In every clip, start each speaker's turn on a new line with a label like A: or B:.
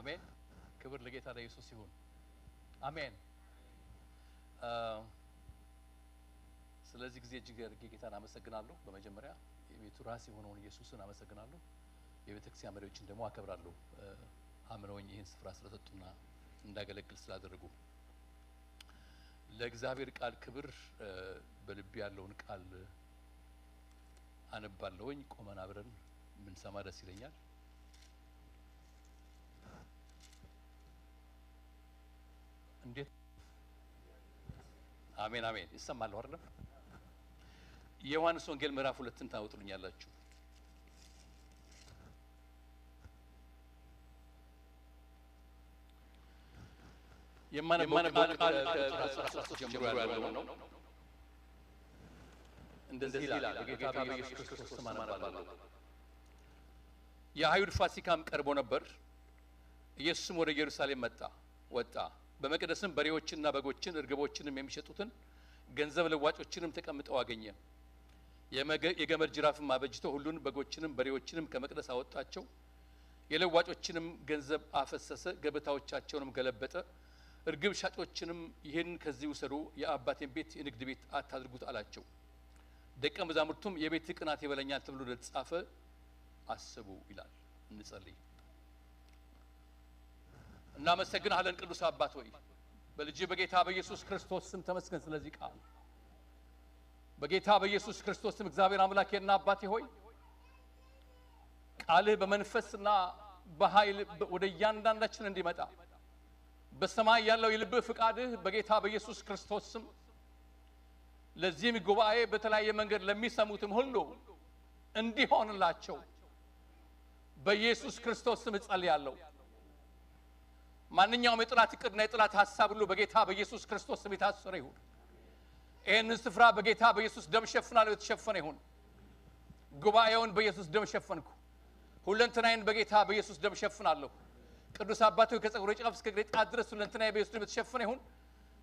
A: አሜን። ክብር ለጌታ ለኢየሱስ ይሁን። አሜን። ስለዚህ ጊዜ እጅግ ጌታን አመሰግናለሁ። በመጀመሪያ የቤቱ ራስ የሆነውን ኢየሱስን አመሰግናለሁ። የቤተክርስቲያን መሪዎችን ደግሞ አከብራለሁ። አምነውኝ ይህን ስፍራ ስለሰጡና እንዳገለግል ስላደረጉ ለእግዚአብሔር ቃል ክብር በልብ ያለውን ቃል አነባለሁኝ። ቆመን አብረን ምንሰማ ደስ ይለኛል። እንዴት አሜን አሜን ይሰማል አይደል? የዮሐንስ ወንጌል ምዕራፍ 2ን ታወጡልኛላችሁ። የማነበው ቃል ከ13 ጀምሮ ያለው ነው። እንደዚህ ይላል። በጌታ በኢየሱስ ክርስቶስ ስም አነባለሁ። የአይሁድ ፋሲካም ቀርቦ ነበር። ኢየሱስም ወደ ኢየሩሳሌም ወጣ። በመቅደስም በሬዎችንና በጎችን እርግቦችንም የሚሸጡትን ገንዘብ ለዋጮችንም ተቀምጠው አገኘ። የገመድ ጅራፍም አበጅቶ ሁሉን በጎችንም በሬዎችንም ከመቅደስ አወጣቸው። የለዋጮችንም ገንዘብ አፈሰሰ፣ ገበታዎቻቸውንም ገለበጠ። እርግብ ሻጮችንም ይህን ከዚህ ውሰዱ፣ የአባቴን ቤት የንግድ ቤት አታድርጉት አላቸው። ደቀ መዛሙርቱም የቤት ቅናት ይበላኛል ተብሎ እንደተጻፈ አስቡ ይላል። እንጸልይ። እናመሰግናለን ቅዱስ አባት ሆይ በልጅ በጌታ በኢየሱስ ክርስቶስ ስም ተመስገን። ስለዚህ ቃል በጌታ በኢየሱስ ክርስቶስ ስም እግዚአብሔር አምላኬና አባቴ ሆይ ቃልህ በመንፈስና በኃይል ወደ እያንዳንዳችን እንዲመጣ በሰማይ ያለው የልብ ፍቃድህ በጌታ በኢየሱስ ክርስቶስ ስም ለዚህም ጉባኤ በተለያየ መንገድ ለሚሰሙትም ሁሉ እንዲሆንላቸው በኢየሱስ ክርስቶስ ስም እጸልያለሁ። ማንኛውም የጥላት እቅድና የጥላት ሐሳብ ሁሉ በጌታ በኢየሱስ ክርስቶስ ስም የታሰረ ይሁን። ይህንን ስፍራ በጌታ በኢየሱስ ደም ሸፍናለሁ፣ የተሸፈነ ይሁን። ጉባኤውን በኢየሱስ ደም ሸፈንኩ። ሁለንተናዬን በጌታ በኢየሱስ ደም ሸፍናለሁ። ቅዱስ አባት ሆይ ከጸጉሬ ጫፍ እስከ እግሬ ጣት ድረስ ሁለንተናዬ በኢየሱስ ደም የተሸፈነ ይሁን።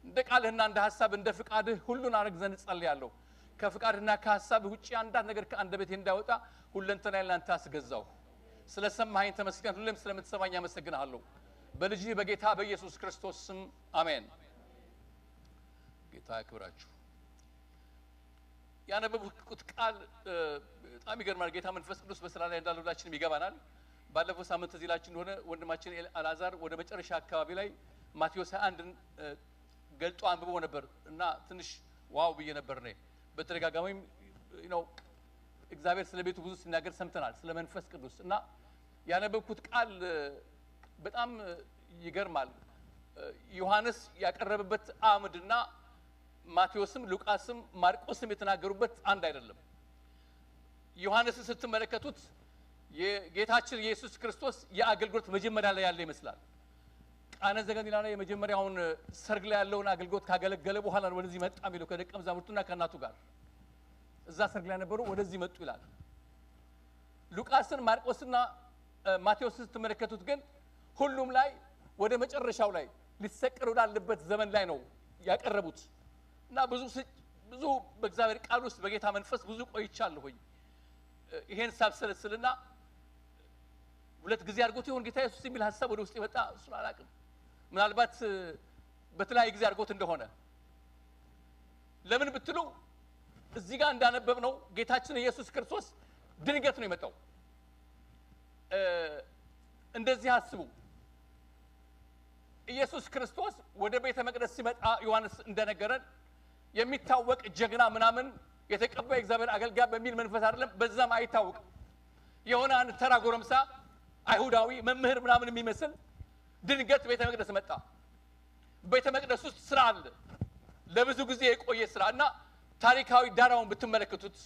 A: እንደ ቃልህና እንደ ሐሳብ እንደ ፍቃድህ ሁሉን አረግ ዘንድ ጸልያለሁ። ከፍቃድና ከሐሳብህ ውጪ አንዳች ነገር ከአንደበቴ እንዳይወጣ ሁለንተናዬን ላንተ አስገዛው። ስለሰማኸኝ ተመስገን። ሁሌም ስለምትሰማኝ አመሰግንሃለሁ። በልጅ በጌታ በኢየሱስ ክርስቶስ ስም አሜን። ጌታ ያክብራችሁ። ያነበብኩት ቃል በጣም ይገርማል። ጌታ መንፈስ ቅዱስ በስራ ላይ እንዳለ ሁላችንም ይገባናል። ባለፈው ሳምንት እዚህ ላችን እንደሆነ ወንድማችን አልዓዛር ወደ መጨረሻ አካባቢ ላይ ማቴዎስ 21ን ገልጦ አንብቦ ነበር እና ትንሽ ዋው ብዬ ነበር ነው። በተደጋጋሚም እግዚአብሔር ስለ ቤቱ ብዙ ሲናገር ሰምተናል፣ ስለ መንፈስ ቅዱስ እና ያነበብኩት ቃል በጣም ይገርማል። ዮሐንስ ያቀረበበት አምድና ማቴዎስም ሉቃስም ማርቆስም የተናገሩበት አንድ አይደለም። ዮሐንስን ስትመለከቱት የጌታችን ኢየሱስ ክርስቶስ የአገልግሎት መጀመሪያ ላይ ያለ ይመስላል። ቃና ዘገሊላ ላይ የመጀመሪያውን ሰርግ ላይ ያለውን አገልግሎት ካገለገለ በኋላ ነው ወደዚህ መጣ የሚለው ከደቀ መዛሙርቱና ከእናቱ ጋር እዛ ሰርግ ላይ ነበሩ፣ ወደዚህ መጡ ይላል። ሉቃስን ማርቆስና ማቴዎስን ስትመለከቱት ግን ሁሉም ላይ ወደ መጨረሻው ላይ ሊሰቀል ወዳለበት ዘመን ላይ ነው ያቀረቡት እና ብዙ በእግዚአብሔር ቃል ውስጥ በጌታ መንፈስ ብዙ ቆይቻለሁኝ። ይሄን ሳብሰለስልና ሁለት ጊዜ አድርጎት ይሆን ጌታ ኢየሱስ የሚል ሐሳብ ወደ ውስጥ ይመጣ እሱን አላውቅም። ምናልባት በተለያየ ጊዜ አድርጎት እንደሆነ ለምን ብትሉ እዚህ ጋር እንዳነበብ ነው ጌታችን ኢየሱስ ክርስቶስ ድንገት ነው የመጣው። እንደዚህ አስቡ። ኢየሱስ ክርስቶስ ወደ ቤተ መቅደስ ሲመጣ ዮሐንስ እንደነገረን የሚታወቅ ጀግና ምናምን የተቀባ እግዚአብሔር አገልጋይ በሚል መንፈስ አይደለም፣ በዛም አይታወቅም። የሆነ አንድ ተራ ጎረምሳ አይሁዳዊ መምህር ምናምን የሚመስል ድንገት ቤተ መቅደስ መጣ። ቤተ መቅደስ ውስጥ ስራ አለ፣ ለብዙ ጊዜ የቆየ ስራ እና ታሪካዊ ዳራውን ብትመለከቱት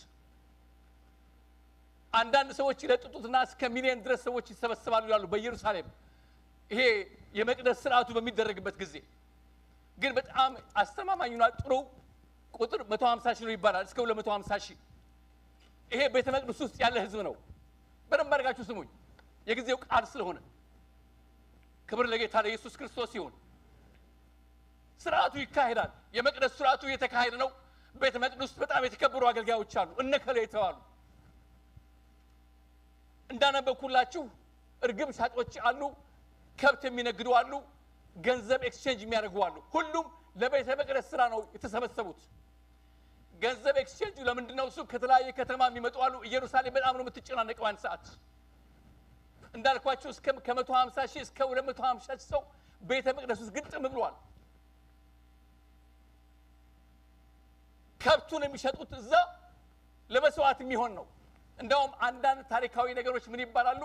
A: አንዳንድ ሰዎች ይለጥጡትና እስከ ሚሊዮን ድረስ ሰዎች ይሰበሰባሉ ይላሉ በኢየሩሳሌም ይሄ የመቅደስ ስርዓቱ በሚደረግበት ጊዜ። ግን በጣም አስተማማኝና ጥሩ ቁጥር 150 ሺህ ነው ይባላል፣ እስከ 250 ሺህ። ይሄ ቤተ መቅደስ ውስጥ ያለ ህዝብ ነው። በደንብ አድርጋችሁ ስሙኝ፣ የጊዜው ቃል ስለሆነ። ክብር ለጌታ ለኢየሱስ ክርስቶስ ይሁን። ስርዓቱ ይካሄዳል። የመቅደስ ስርዓቱ እየተካሄደ ነው። ቤተ መቅደስ ውስጥ በጣም የተከበሩ አገልጋዮች አሉ፣ እነከለ የተባሉ። እንዳነበብኩላችሁ እርግብ ሻጮች አሉ፣ ከብት የሚነግዱ አሉ ገንዘብ ኤክስቼንጅ የሚያደርጉ አሉ ሁሉም ለቤተ መቅደስ ስራ ነው የተሰበሰቡት ገንዘብ ኤክስቼንጅ ለምንድነው እሱ ከተለያየ ከተማ የሚመጡ አሉ ኢየሩሳሌም በጣም ነው የምትጨናነቀው አንድ ሰዓት እንዳልኳችሁ እስከ ከ150 ሺህ እስከ 250 ሺህ ሰው ቤተ መቅደስ ውስጥ ግጥም ብሏል ከብቱን የሚሸጡት እዛ ለመስዋዕት የሚሆን ነው እንደውም አንዳንድ ታሪካዊ ነገሮች ምን ይባላሉ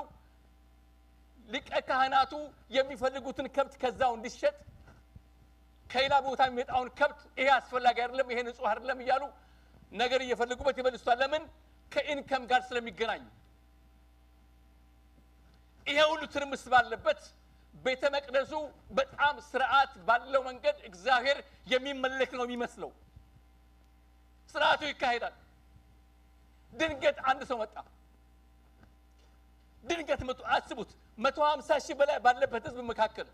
A: ሊቀ ካህናቱ የሚፈልጉትን ከብት ከዛው እንዲሸጥ ከሌላ ቦታ የሚመጣውን ከብት ይሄ አስፈላጊ አይደለም ይሄ ንጹህ አይደለም ይያሉ ነገር እየፈልጉበት ይበልስቷል ለምን ከኢንከም ጋር ስለሚገናኝ ይሄ ሁሉ ትርምስ ባለበት ቤተ መቅደሱ በጣም ስርዓት ባለው መንገድ እግዚአብሔር የሚመለክ ነው የሚመስለው ስርዓቱ ይካሄዳል ድንገት አንድ ሰው መጣ ድንገት መጡ አስቡት 150 ሺህ በላይ ባለበት ህዝብ መካከል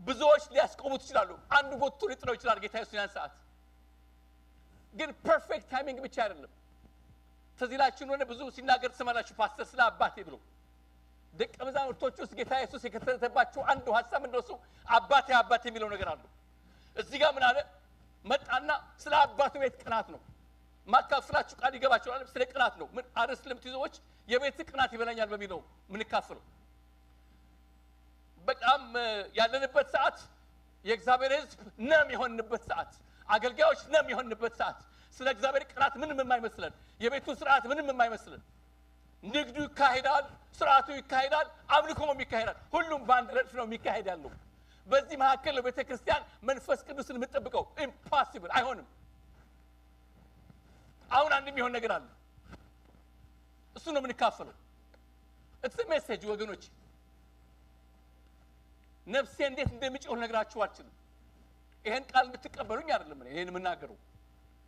A: ብዙዎች ሊያስቆሙት ይችላሉ አንዱ ጎትቶ ሊጥለው ይችላል ጌታ ኢየሱስ ያን ሰዓት ግን ፐርፌክት ታይሚንግ ብቻ አይደለም ተዚላችን ሆነ ብዙ ሲናገር ተሰማላችሁ ፓስተር ስለ አባቴ ብሎ ደቀ መዛሙርቶቹ ውስጥ ጌታ ኢየሱስ የከተተባቸው አንዱ ሐሳብ እንደሱ አባቴ አባቴ የሚለው ነገር አለ እዚህ ጋር ምን አለ መጣና ስለ አባቱ ቤት ቅናት ነው ማካፈላችሁ ቃል ይገባችኋል ስለ ቅናት ነው ምን አርስ ለምትይዞች የቤት ቅናት ይበላኛል በሚለው ምን ካፈሉ በጣም ያለንበት ሰዓት የእግዚአብሔር ሕዝብ ነም የሆንበት ሰዓት አገልጋዮች ነም የሆንበት ሰዓት ስለ እግዚአብሔር ቅናት ምንም የማይመስለን የቤቱ ስርዓት ምንም የማይመስለን ንግዱ ይካሄዳል ስርዓቱ ይካሄዳል አምልኮም ይካሄዳል ሁሉም ባንድ ረድፍ ነው የሚካሄዳለው በዚህ መካከል ለቤተ ክርስቲያን መንፈስ ቅዱስን የምትጠብቀው ኢምፖሲብል አይሆንም አሁን አንድ የሚሆን ነገር አለ እሱ ነው የምንካፈለው it's a message ወገኖች ነፍሴ እንዴት እንደሚጮህ ነግራችሁ አልችልም ይሄን ቃል እንድትቀበሉኝ አይደለም ይሄን የምናገረው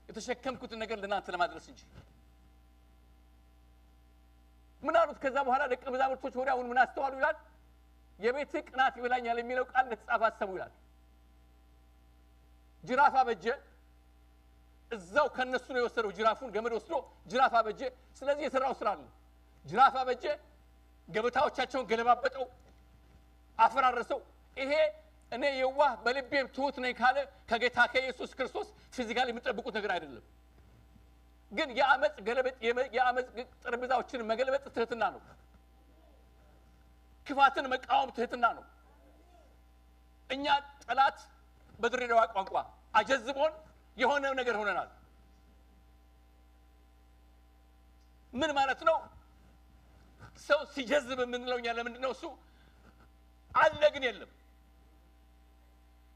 A: የተሸከምኩት ነገር ለናንተ ለማድረስ እንጂ ምን አሉት ከዛ በኋላ ደቀ መዛሙርቶች ወዲያውኑ ምን አስተዋሉ ይላል የቤት ቅናት ይበላኛል የሚለው ቃል ለተጻፈ አሰቡ ይላል ጅራፍ አበጀ እዛው ከነሱ ነው የወሰደው ጅራፉን ገመድ ወስዶ ጅራፍ አበጀ ስለዚህ የሰራው ስራ አለ ጅራፍ አበጀ ገበታዎቻቸውን ገለባበጠው አፈራረሰው ይሄ እኔ የዋህ በልቤም ትሁት ነኝ ካለ ከጌታ ከኢየሱስ ክርስቶስ ፊዚካሊ የሚጠብቁት ነገር አይደለም ግን የአመጽ ገለበጥ የአመጽ ጥርብዛዎችን መገለበጥ ትህትና ነው ክፋትን መቃወም ትህትና ነው እኛ ጠላት በድሬዳዋ ቋንቋ አጀዝቦን የሆነ ነገር ሆነናል ምን ማለት ነው ሰው ሲጀዝብ ምንለውኛ ለምንድነው እሱ አለ ግን የለም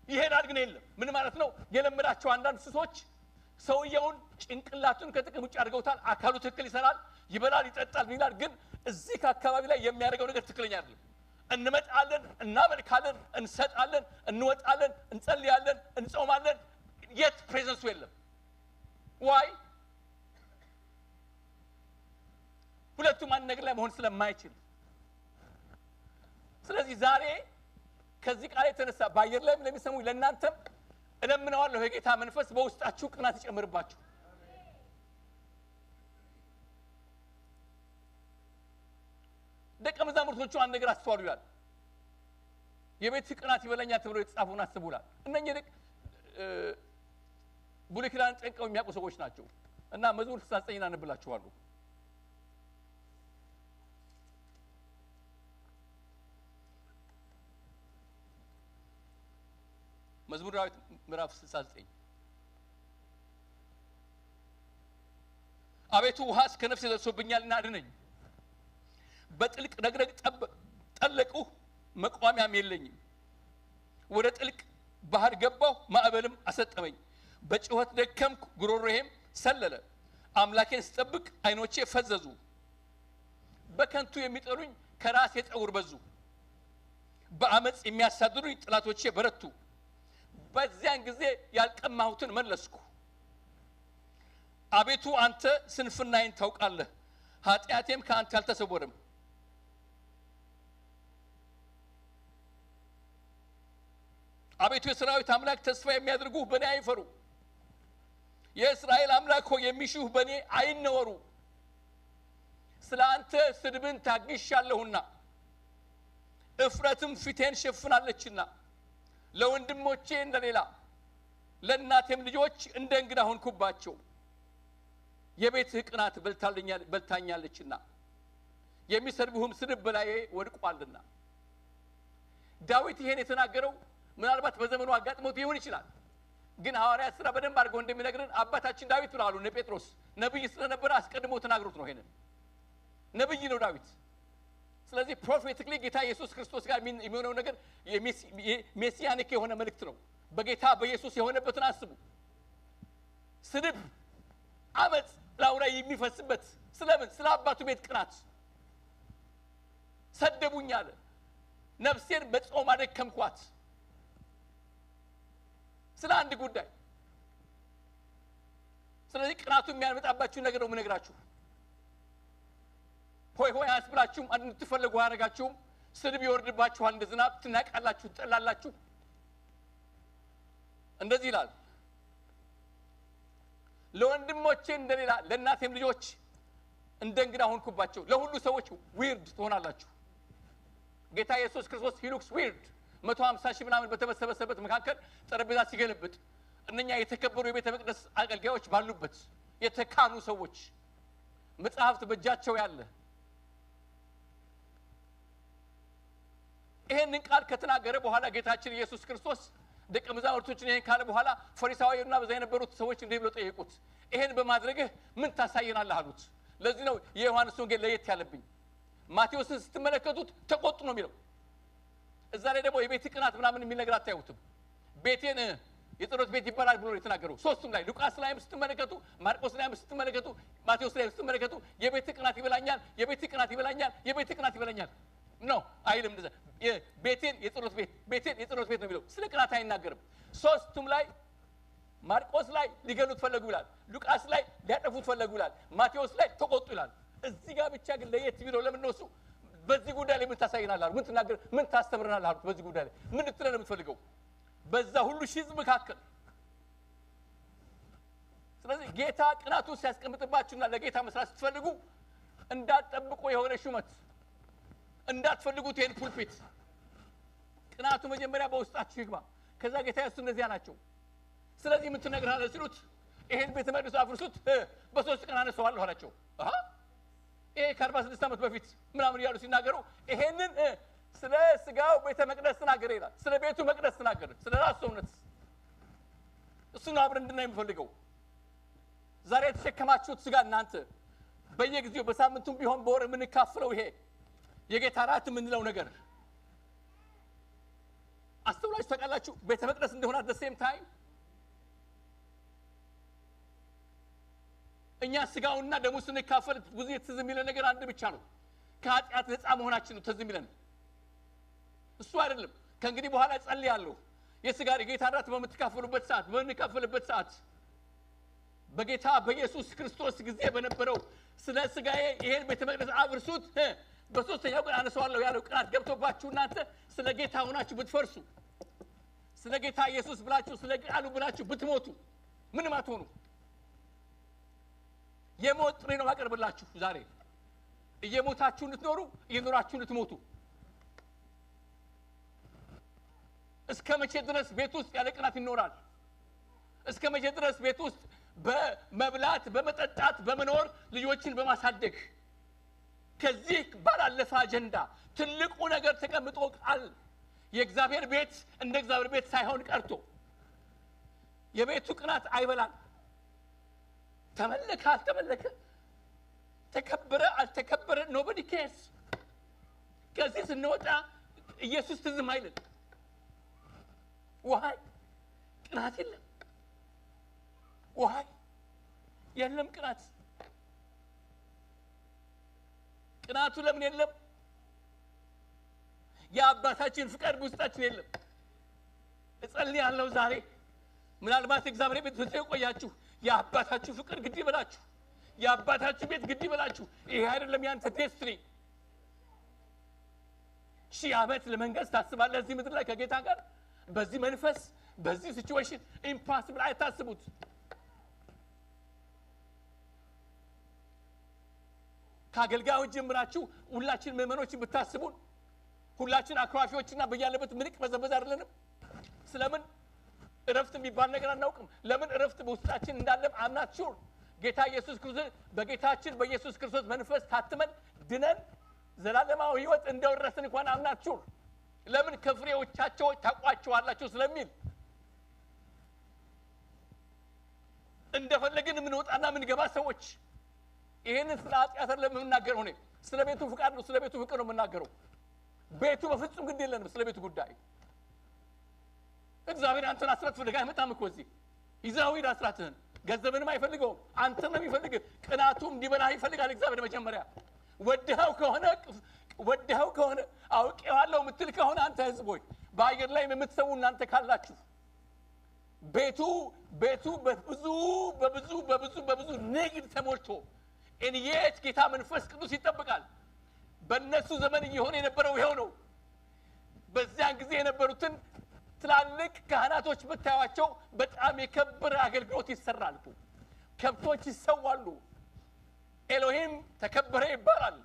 A: ይሄዳል ግን የለም ምን ማለት ነው የለመዳቸው አንዳንድ ስሶች ሰውየውን ጭንቅላቱን ከጥቅም ውጭ አድርገውታል አካሉ ትክክል ይሰራል ይበላል ይጠጣል ይላል ግን እዚህ አካባቢ ላይ የሚያደርገው ነገር ትክክለኛ አይደለም እንመጣለን እናመልካለን እንሰጣለን እንወጣለን እንጸልያለን እንጾማለን yet presence የለም why ሁለቱም አንድ ነገር ላይ መሆን ስለማይችል ስለዚህ ዛሬ ከዚህ ቃል የተነሳ ባየር ላይ ለሚሰሙ ለእናንተም እለምነዋለሁ የጌታ መንፈስ በውስጣችሁ ቅናት ይጨምርባችሁ ደቀ መዛሙርቶቹ አንድ ነገር አስተዋሉ ይላል የቤት ቅናት ይበላኛል ተብሎ የተጻፈውን አስቡላል እነኚህ ብሉይ ኪዳን ጠንቀው የሚያውቁ ሰዎች ናቸው እና መዝሙር 69 አነብላችኋለሁ መዝሙር ዳዊት ምዕራፍ 69 አቤቱ ውሃስ ከነፍሴ ደርሶብኛልና አድነኝ በጥልቅ ረግረግ ጠለቅሁ መቋሚያም የለኝም ወደ ጥልቅ ባህር ገባሁ ማዕበልም አሰጠመኝ በጩኸት ደከምኩ ጉሮሮዬም ሰለለ አምላኬን ስጠብቅ አይኖቼ ፈዘዙ በከንቱ የሚጠሉኝ ከራሴ ጠጉር በዙ በአመጽ የሚያሳድዱኝ ጥላቶቼ በረቱ በዚያን ጊዜ ያልቀማሁትን መለስኩ አቤቱ አንተ ስንፍናዬን ታውቃለህ ኃጢአቴም ከአንተ አልተሰወረም አቤቱ የሰራዊት አምላክ ተስፋ የሚያደርጉ በኔ አይፈሩ የእስራኤል አምላክ ሆይ የሚሹህ በኔ አይነወሩ ስለ አንተ ስድብን ታግሻለሁና እፍረትም ፊቴን ሸፍናለችና ለወንድሞቼ እንደሌላ ለእናቴም ልጆች እንደ እንግዳ ሆንኩባቸው የቤትህ ቅናት በልታኛለችና የሚሰድቡህም ስድብ በላዬ ወድቋልና ዳዊት ይሄን የተናገረው ምናልባት በዘመኑ አጋጥሞት ይሆን ይችላል ግን ሐዋርያት ሥራ በደንብ አድርገው እንደሚነግረን አባታችን ዳዊት ብለዋል እነ ጴጥሮስ ነብይ ስለነበረ አስቀድሞ ተናግሮት ነው ይሄንን ነብይ ነው ዳዊት ስለዚህ ፕሮፌቲክሊ ጌታ ኢየሱስ ክርስቶስ ጋር የሚሆነው ነገር የሜሲያኒክ የሆነ መልእክት ነው በጌታ በኢየሱስ የሆነበትን አስቡ ስድብ አመጽ ላውራ የሚፈስበት ስለምን ስለ አባቱ ቤት ቅናት ሰደቡኝ አለ ነፍሴን በጾም አደከምኳት ስለ አንድ ጉዳይ ስለዚህ ቅናቱ የሚያመጣባችሁ ነገር ነው ምነግራችሁ ሆይ አስብላችሁም እንድትፈልጉ ያረጋችሁም ስድብ ይወርድባችኋል እንደ ዝናብ ትናቃላችሁ ትጠላላችሁ እንደዚህ ይላል ለወንድሞቼ እንደሌላ ለእናቴም ልጆች እንደ እንግዳ ሆንኩባቸው ለሁሉ ሰዎች ዊርድ ትሆናላችሁ ጌታ ኢየሱስ ክርስቶስ he looks weird 150 ሺህ ምናምን በተሰበሰበበት መካከል ጠረጴዛ ሲገለብጥ እነኛ የተከበሩ የቤተ መቅደስ አገልጋዮች ባሉበት የተካኑ ሰዎች መጽሐፍት በእጃቸው ያለ ይሄንን ቃል ከተናገረ በኋላ ጌታችን ኢየሱስ ክርስቶስ ደቀ መዛሙርቶችን ይሄን ካለ በኋላ ፈሪሳውያንና በዛ የነበሩት ሰዎች እንዲህ ብለው ጠየቁት ይሄን በማድረግህ ምን ታሳየናለህ አሉት ለዚህ ነው የዮሐንስ ወንጌል ለየት ያለብኝ ማቴዎስን ስትመለከቱት ተቆጡ ነው የሚለው እዛ ላይ ደግሞ የቤት ቅናት ምናምን የሚል ነገር አታዩትም ቤቴን የጸሎት ቤት ይባላል ብሎ የተናገረው ሶስቱም ላይ ሉቃስ ላይም ስትመለከቱ ማርቆስ ላይም ስትመለከቱ ማቴዎስ ላይም ስትመለከቱ የቤት ቅናት ይበላኛል የቤት ቅናት ይበላኛል የቤት ቅናት ይበላኛል ነው አይልም እንደዛ ቤቴን የጸሎት ቤት ነው የሚለው ስለ ቅናት አይናገርም ሶስቱም ላይ ማርቆስ ላይ ሊገሉት ፈለጉ ይላል ሉቃስ ላይ ሊያጠፉት ፈለጉ ይላል ማቴዎስ ላይ ተቆጡ ይላል እዚህ ጋር ብቻ ግን ለየት ቢለው ለምን ነው እሱ በዚህ ጉዳይ ላይ ምን ታሳይናለህ ምን ተናገር ምን ታስተምረናለህ አሉት በዚህ ጉዳይ ላይ ምን ልትለን የምትፈልገው በዛ ሁሉ ሺህ መካከል ስለዚህ ጌታ ቅናቱን ሲያስቀምጥባችሁና ለጌታ መስራት ስትፈልጉ እንዳትጠብቁ የሆነ ሹመት እንዳትፈልጉት ይሄን ፑልፒት ቅናቱ መጀመሪያ በውስጣችሁ ይግባ ከዛ ጌታ ኢየሱስ እንደዚያ ናቸው ስለዚህ ምን ትነግራለህ ሲሉት ይሄን ቤተ መቅደስ አፍርሱት በሶስት ቀን አነሳዋለሁ አላቸው ይሄ ከ46 ዓመት በፊት ምናምን ያሉ ሲናገሩ ይሄንን ስለ ስጋው ቤተ መቅደስ ተናገረ ይላል ስለ ቤቱ መቅደስ ተናገረ ስለ ራሱ ሰውነት እሱን አብረን እንድናይ የምፈልገው ዛሬ ተሸከማችሁት ስጋ እናንተ በየጊዜው በሳምንቱም ቢሆን በወር የምንካፍለው ይሄ የጌታ ራት የምንለው ነገር አስተውላችሁ ታውቃላችሁ ቤተ መቅደስ እንደሆነ at the same time እኛ ስጋውና ደሙ ስንካፈል ብዙ ትዝ የሚለን ነገር አንድ ብቻ ነው ከኃጢአት ነፃ መሆናችን ነው ትዝ የሚለን እሱ አይደለም ከእንግዲህ በኋላ ጸልያለሁ የስጋ የጌታ ራት በምንካፈልበት ሰዓት በጌታ በኢየሱስ ክርስቶስ ጊዜ በነበረው ስለ ስጋዬ ይሄን ቤተ መቅደስ አፍርሱት በሶስተኛው ቀን አነሳዋለሁ ያለው ቅናት ገብቶባችሁ እናንተ ስለ ጌታ ሆናችሁ ብትፈርሱ ስለ ጌታ ኢየሱስ ብላችሁ ስለ ቃሉ ብላችሁ ብትሞቱ ምንም አትሆኑ የሞት ጥሪ ነው አቀርብላችሁ ዛሬ እየሞታችሁ እንድትኖሩ እየኖራችሁ እንድትሞቱ እስከ መቼ ድረስ ቤት ውስጥ ያለ ቅናት ይኖራል እስከ መቼ ድረስ ቤት ውስጥ በመብላት በመጠጣት በመኖር ልጆችን በማሳደግ ከዚህ ባላለፈ አጀንዳ ትልቁ ነገር ተቀምጦ ቃል የእግዚአብሔር ቤት እንደ እግዚአብሔር ቤት ሳይሆን ቀርቶ የቤቱ ቅናት አይበላም ተመለከ አልተመለከ ተከበረ አልተከበረ nobody cares ከዚህ ስንወጣ ኢየሱስ ትዝም አይልም why ቅናት የለም ቅናት ቅናቱ ለምን የለም የአባታችን ፍቃድ ውስጣችን የለም እጸልያለሁ ዛሬ ምናልባት እግዚአብሔር ቤት ብትቆያችሁ የአባታችሁ ፍቅር ግድ ይበላችሁ የአባታችሁ ቤት ግድ ይበላችሁ ይሄ አይደለም ያንተ ዴስትኒ ሺህ ዓመት ለመንገስ ታስባለህ እዚህ ምድር ላይ ከጌታ ጋር በዚህ መንፈስ በዚህ ሲቹዌሽን ኢምፖሲብል አይታስቡት ካገልጋዮች ጀምራችሁ ሁላችን መመኖችን ብታስቡን ሁላችን አክራፊዎችና በያለበት ምንቅ በዘበዝ አይደለንም? ስለምን እረፍት የሚባል ነገር አናውቅም? ለምን እረፍት በውስጣችን እንዳለም አምናት ሹር ጌታ ኢየሱስ ክርስቶስ በጌታችን በኢየሱስ ክርስቶስ መንፈስ ታትመን ድነን ዘላለማዊ ሕይወት እንደወረስን እንኳን አምናት ሹር ለምን ከፍሬዎቻቸው ታቋቸዋላችሁ ስለሚል እንደፈለግን ምን ወጣና ምን ገባ ሰዎች ይሄንን ስለ ኃጢአት አይደለም የምናገረው ነው ስለ ቤቱ ፍቃድ ነው ስለ ቤቱ ፍቅር ነው የምናገረው ቤቱ በፍጹም ግድ የለንም ስለ ቤቱ ጉዳይ እግዚአብሔር አንተን አስራት ፍለጋ አይመጣም እኮ እዚህ ይዛው ሂድ አስራትህን ገንዘብንም አይፈልገውም አንተን ነው የሚፈልግ ቅናቱም እንዲበላህ ይፈልጋል እግዚአብሔር መጀመሪያ ወደኸው ከሆነ አውቄዋለሁ ምትል ከሆነ አንተ ህዝብ ሆይ በአየር ላይ የምትሰው እናንተ ካላችሁ ቤቱ በብዙ ንግድ ተሞልቶ እንየት ጌታ መንፈስ ቅዱስ ይጠብቃል በእነሱ ዘመን እየሆነ የነበረው ይሄው ነው በዚያን ጊዜ የነበሩትን ትላልቅ ካህናቶች ብታዩዋቸው በጣም የከበረ አገልግሎት ይሰራሉ ከብቶች ይሰዋሉ ኤሎሂም ተከበረ ይባላል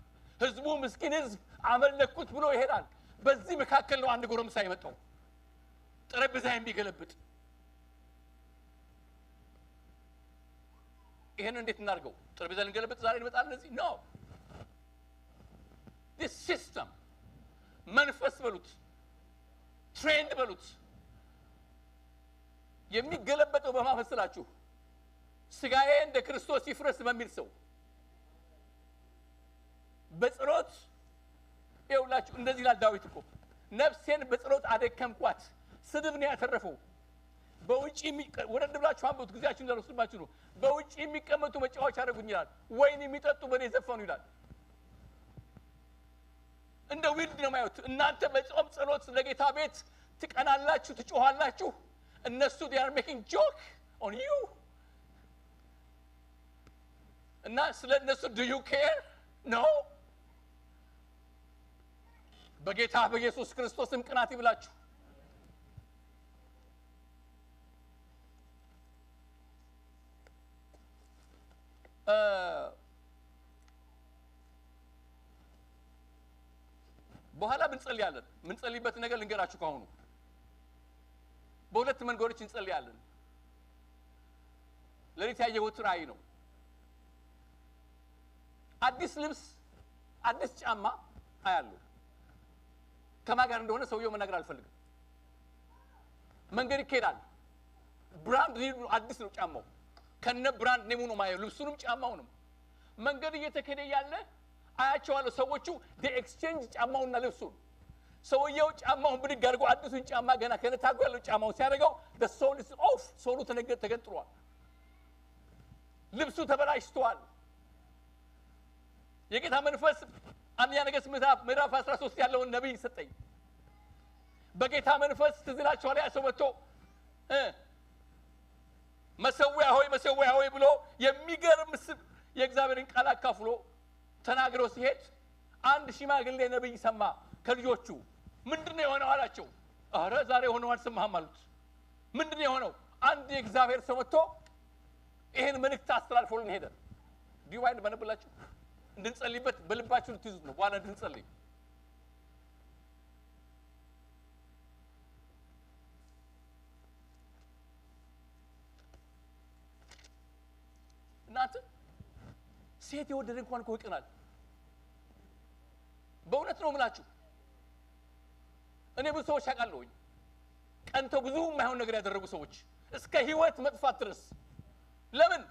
A: ህዝቡ ምስኪን ህዝብ አመለኩት ብሎ ይሄዳል በዚህ መካከል ነው አንድ ጎረምሳ የመጣው ጠረጴዛ የሚገለብጥ ይሄን እንዴት እናርገው ጠረጴዛ ልንገለብጥ ዛሬ እንመጣለን እዚህ ነው this system መንፈስ በሉት ትሬንድ በሉት የሚገለበጠው በማፈስላችሁ ስጋዬ እንደ ክርስቶስ ይፍረስ በሚል ሰው በጸሎት ይውላችሁ እንደዚህ ይላል ዳዊት እኮ ነፍሴን በጸሎት አደከምኳት ስድብ ነው ያተረፈው በውጪ ወረድ ብላችሁ አንብቡት ግዚያችሁን እንደረሱባችሁ ነው በውጪ የሚቀመጡ መጫወቻ አደረጉኝ ይላል ወይን የሚጠጡ በኔ ዘፈኑ ይላል እንደ ዊልድ ነው ማየት እናንተ በጾም ጸሎት ለጌታ ቤት ትቀናላችሁ ትጮሃላችሁ እነሱ they are making joke on you እና ስለ እነሱ do you care no በጌታ በኢየሱስ ክርስቶስም ቅናት ይብላችሁ በኋላ ብንጸልያለን ምንጸልይበት ነገር ልንገራችሁ ካሁኑ በሁለት መንገዶች እንጸልያለን ለሪት ያየሁት ራእይ ነው አዲስ ልብስ አዲስ ጫማ አያለሁ ከማጋር እንደሆነ ሰውየው መናገር አልፈልግም መንገድ ይከዳል ብራንድ ኒው አዲስ ነው ጫማው ከነ ብራንድ ኔሙ ነው ማየው ልብሱንም ጫማውንም መንገድ እየተከደ ያለ አያቸዋለሁ ሰዎቹ the exchange ጫማውና ልብሱን ሰውየው ጫማውን ብድግ አድርጎ አዲሱን ጫማ ገና ከነታጉ ያለው ጫማው ሲያደርገው the soul is off ሶሉ ተገንጥሏል ልብሱ ተበላሽቷል የጌታ መንፈስ አንደኛ ነገሥት ምዕራፍ 13 ያለውን ነብይ ሰጠኝ በጌታ መንፈስ ትዝላቸው ላይ አሰወቶ መሰዊያ ሆይ ብሎ የሚገርም የእግዚአብሔርን ቃል አካፍሎ ተናግሮ ሲሄድ አንድ ሽማግሌ ነብይ ሰማ ከልጆቹ ምንድነው የሆነው አላቸው አረ ዛሬ ሆነው አልሰማህም አሉት ምንድነው የሆነው አንድ የእግዚአብሔር ሰው መጥቶ ይሄን መልእክት አስተላልፎልን ሄደ ዲዋይን በነብላችሁ እንድንጸልይበት በልባችሁ ልትይዙት ነው በኋላ እንድንጸልይ እናንተ ሴት የወደደ እንኳን እኮ ይቀናል በእውነት ነው የምላችሁ እኔ ብዙ ሰዎች አውቃለሁኝ ቀንተው ብዙ የማይሆን ነገር ያደረጉ ሰዎች እስከ ህይወት መጥፋት ድረስ ለምን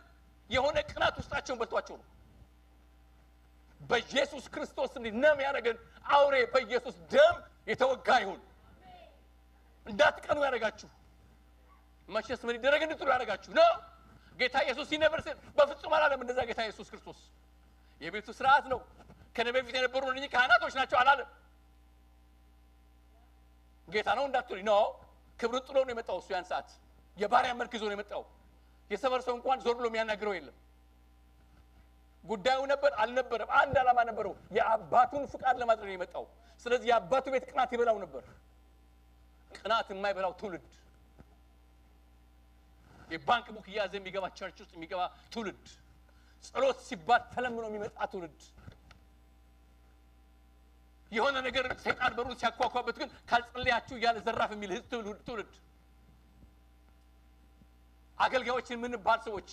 A: የሆነ ቅናት ውስጣቸውን በልቷቸው ነው በኢየሱስ ክርስቶስ እንደም ያረጋን አውሬ በኢየሱስ ደም የተወጋ ይሁን እንዳትቀኑ ያረጋችሁ ማቸስ ምን ይደረግ እንድትሉ ያረጋችሁ ነው ጌታ ኢየሱስ ሲነበር በፍጹም አላለም እንደዛ ጌታ ኢየሱስ ክርስቶስ የቤቱ ስርዓት ነው ከነቢይ ፊት የነበሩ እነኚህ ካህናቶች ናቸው አላለም ጌታ ነው እንዳትሉ ነው ክብሩን ጥሎ ነው የመጣው እሱ ያን ሰዓት የባሪያ መልክ ይዞ ነው የመጣው የሰፈር ሰው እንኳን ዞር ብሎ የሚያናግረው የለም ጉዳዩ ነበር አልነበረም አንድ ዓላማ ነበረው የአባቱን ፍቃድ ለማድረግ ነው የመጣው ስለዚህ የአባቱ ቤት ቅናት ይበላው ነበር ቅናት የማይበላው ትውልድ የባንክ ቡክ ያዘ የሚገባ ቸርች ውስጥ የሚገባ ትውልድ ጸሎት ሲባል ተለምኖ የሚመጣ ትውልድ የሆነ ነገር ሰይጣን በሩን ሲያኳኳበት ግን ካልጸለያችሁ ያለ ዘራፍ የሚል ትውልድ አገልጋዮችን ምን ባል ሰዎች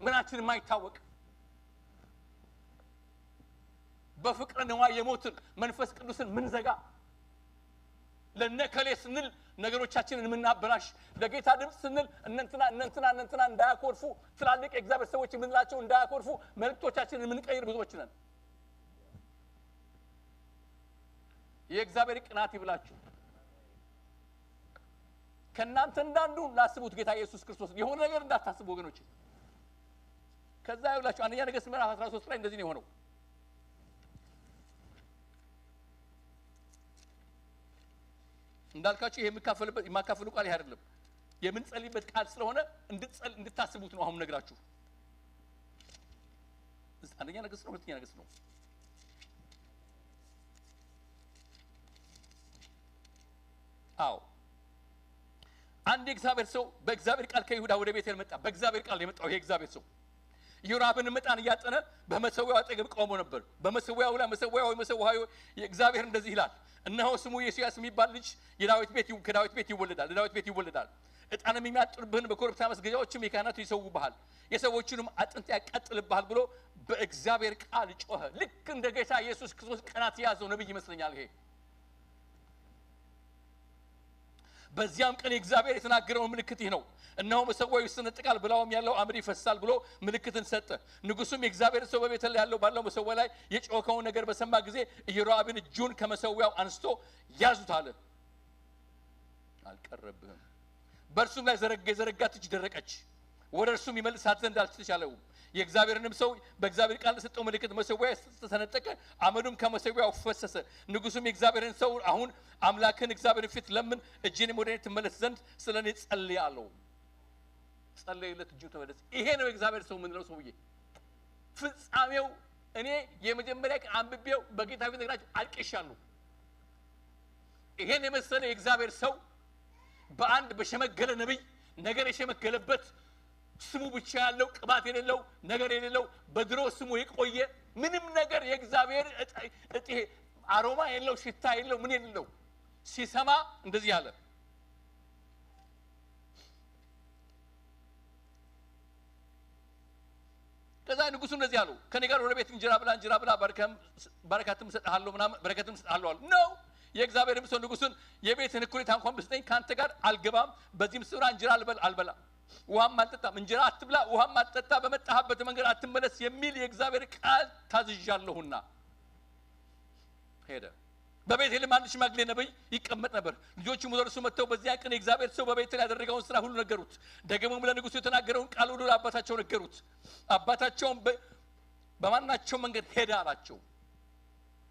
A: ምናችን የማይታወቅ በፍቅር ነዋ የሞትን መንፈስ ቅዱስን ምን ዘጋ ለነከሌ ስንል ነገሮቻችንን ምናበላሽ ለጌታ ድምጽ ስንል እነንትና እንዳያኮርፉ ትላልቅ የእግዚአብሔር ሰዎች ምንላቸው እንዳያኮርፉ መልእክቶቻችንን ምንቀይር ብዙዎች ነን የእግዚአብሔር ቅናት ይብላችሁ ከናንተ እንዳንዱ ላስቡት ጌታ ኢየሱስ ክርስቶስ የሆነ ነገር እንዳታስቡ ወገኖች ከዛ ይብላችሁ አንደኛ ነገሥት ምዕራፍ 13 ላይ እንደዚህ ነው የሆነው እንዳልካችሁ ይሄ የማካፈሉ ቃል አይደለም የምንጸልይበት ቃል ስለሆነ እንድታስቡት ነው አሁን ነግራችሁ አንደኛ ነገሥት ነው ሁለተኛ ነገሥት ነው አዎ አንድ እግዚአብሔር ሰው በእግዚአብሔር ቃል ከይሁዳ ወደ ቤቴል መጣ በእግዚአብሔር ቃል የመጣው ይሄ እግዚአብሔር ሰው ኢዮራብን መጣን ያጠነ በመሰዊያው አጠገብ ቆሞ ነበር በመሰዊያው ላይ መሰዊያው የእግዚአብሔር እንደዚህ ይላል እነሆ ስሙ ኢዮስያስ የሚባል ልጅ ከዳዊት ቤት ይወለዳል እጣንም የሚያጥርብህን በኮረብታ መስገጃዎችም የካህናቱ ይሰውብሃል የሰዎችንም አጥንት ያቃጥልብሃል ብሎ በእግዚአብሔር ቃል ጮኸ ልክ እንደ ጌታ ኢየሱስ ክርስቶስ ቀናት ያዘው ነብይ ይመስለኛል ይሄ በዚያም ቀን እግዚአብሔር የተናገረው ምልክት ይህ ነው እነሆ መሰዊያው ይሰነጠቃል ብላውም ያለው አምድ ይፈሳል ብሎ ምልክትን ሰጠ ንጉሱም የእግዚአብሔር ሰው በቤተል ያለው ባለው መሰዊያ ላይ የጮኸውን ነገር በሰማ ጊዜ ኢዮራብን እጁን ከመሰዊያው አንስቶ ያዙት አለ አልቀረብህም በእርሱም ላይ ዘረጋት እጅ ደረቀች ወደ እርሱም ይመልሳት ዘንድ አልተቻለውም የእግዚአብሔርንም ሰው በእግዚአብሔር ቃል ሰጠው ምልክት መሰዊያው ተሰነጠቀ አመዱም ከመሰዊያው ፈሰሰ ንጉሱም የእግዚአብሔርን ሰው አሁን አምላክን እግዚአብሔርን ፊት ለምን እጄንም ወደ እኔ ትመለስ ዘንድ ስለኔ ጸልይ አለው ጸለየለት እጁ ተመለሰ ይሄ ነው የእግዚአብሔር ሰው ምንለው ሰውዬ ፍጻሜው እኔ የመጀመሪያ ቀን አንብቤው በጌታ ፊት ነግራችሁ አልቅሻለሁ ይሄን የመሰለ የእግዚአብሔር ሰው በአንድ በሸመገለ ነብይ ነገር የሸመገለበት ስሙ ብቻ ያለው ቅባት የሌለው ነገር የሌለው በድሮ ስሙ የቆየ ምንም ነገር የእግዚአብሔር እጤ አሮማ የለው ሽታ የለው ምን የለው ሲሰማ እንደዚህ ያለ ከዛ ንጉሱ እንደዚህ ያለው ከኔ ጋር ወደ ቤት እንጀራ ብላ በረከትም ሰጣለሁ ምናምን በረከትም ሰጣለሁ አለ ነው የእግዚአብሔር ሰው ንጉሱን የቤትን እኩሌታ እንኳን ብትሰጠኝ ካንተ ጋር አልገባም በዚህም ስፍራ እንጀራ አልበላ ውሃም አልጠጣም እንጀራ አትብላ ውሃም አትጠጣ በመጣህበት መንገድ አትመለስ የሚል የእግዚአብሔር ቃል ታዝዣለሁና ሄደ በቤቴልም አንድ ሽማግሌ ነብይ ይቀመጥ ነበር ልጆቹም ወደ እርሱ መጥተው በዚያ ቀን የእግዚአብሔር ሰው በቤቴል ያደረገውን ስራ ሁሉ ነገሩት ደግሞም ለንጉሱ የተናገረውን ቃል ሁሉ ለአባታቸው ነገሩት አባታቸውም በማናቸው መንገድ ሄደ አላቸው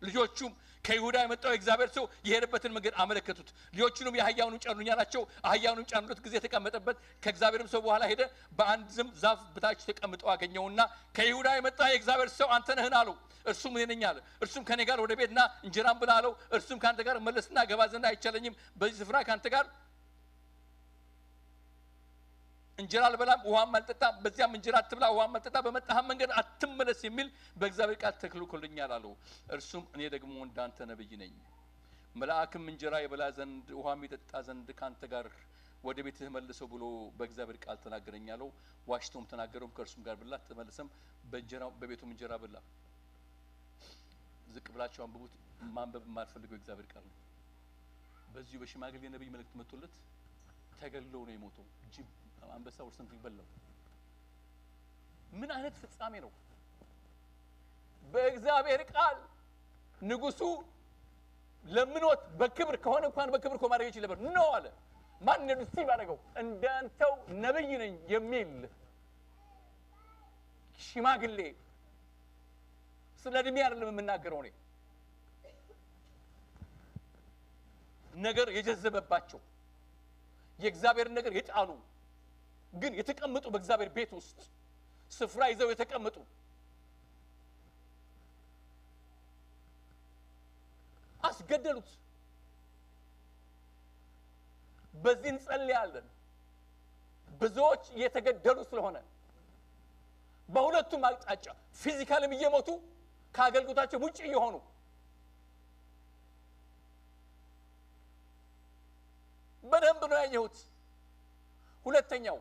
A: ልጆቹም ከይሁዳ የመጣው እግዚአብሔር ሰው የሄደበትን መንገድ አመለከቱት ልጆቹንም የአህያውን ጫኑኝ አላቸው አህያውን ጫኑት ጊዜ ተቀመጠበት ከእግዚአብሔርም ሰው በኋላ ሄደ በአንድ ዛፍ በታች ተቀምጠው አገኘውና ከይሁዳ የመጣ የእግዚአብሔር ሰው አንተ ነህ አለው እርሱም እኔ ነኝ አለ እርሱም ከኔ ጋር ወደ ቤትና እንጀራም ብላ አለው እርሱም ካንተ ጋር መለስና ገባ ዘንድ አይቻለኝም በዚህ ስፍራ ካንተ ጋር እንጀራ አልበላም ውሃም አልጠጣም በዚያም እንጀራ አትብላ ውሃም አልጠጣ በመጣህ መንገድ አትመለስ የሚል በእግዚአብሔር ቃል ተከልክሎልኛል አለው እርሱም እኔ ደግሞ እንዳንተ ነብይ ነኝ መልአክም እንጀራ ይበላ ዘንድ ውሃም ይጠጣ ዘንድ ካንተ ጋር ወደ ቤትህ መልሰው ብሎ በእግዚአብሔር ቃል ተናገረኝ አለው ዋሽቶም ተናገረውም ከእርሱም ጋር ብላ ተመለሰም በቤቱም እንጀራ በላ ዝቅ ብላችሁ አንብቡት ማንበብ የማልፈልገው እግዚአብሔር ቃል ነው በዚሁ በሽማግሌ ነብይ መልእክት መጥቶለት ተገለው ነው የሞተው ጅብ አንበሳ ወርሰን ይበላው ምን አይነት ፍጻሜ ነው በእግዚአብሔር ቃል ንጉሱ ለምኖት በክብር ከሆነ እንኳን በክብር ማድረግ ይችላል ነበር ነው አለ ማን ነው ሲል ያደረገው እንዳንተው ነብይ ነኝ የሚል ሽማግሌ ስለድሜ አይደለም የምናገረው ነው ነገር የጀዘበባቸው የእግዚአብሔር ነገር የጣሉ ግን የተቀመጡ በእግዚአብሔር ቤት ውስጥ ስፍራ ይዘው የተቀመጡ አስገደሉት በዚህ እንጸልያለን ብዙዎች እየተገደሉ ስለሆነ በሁለቱም አቅጣጫ ፊዚካልም እየሞቱ ከአገልግሎታቸው ውጪ የሆኑ ነው ያየሁት ሁለተኛው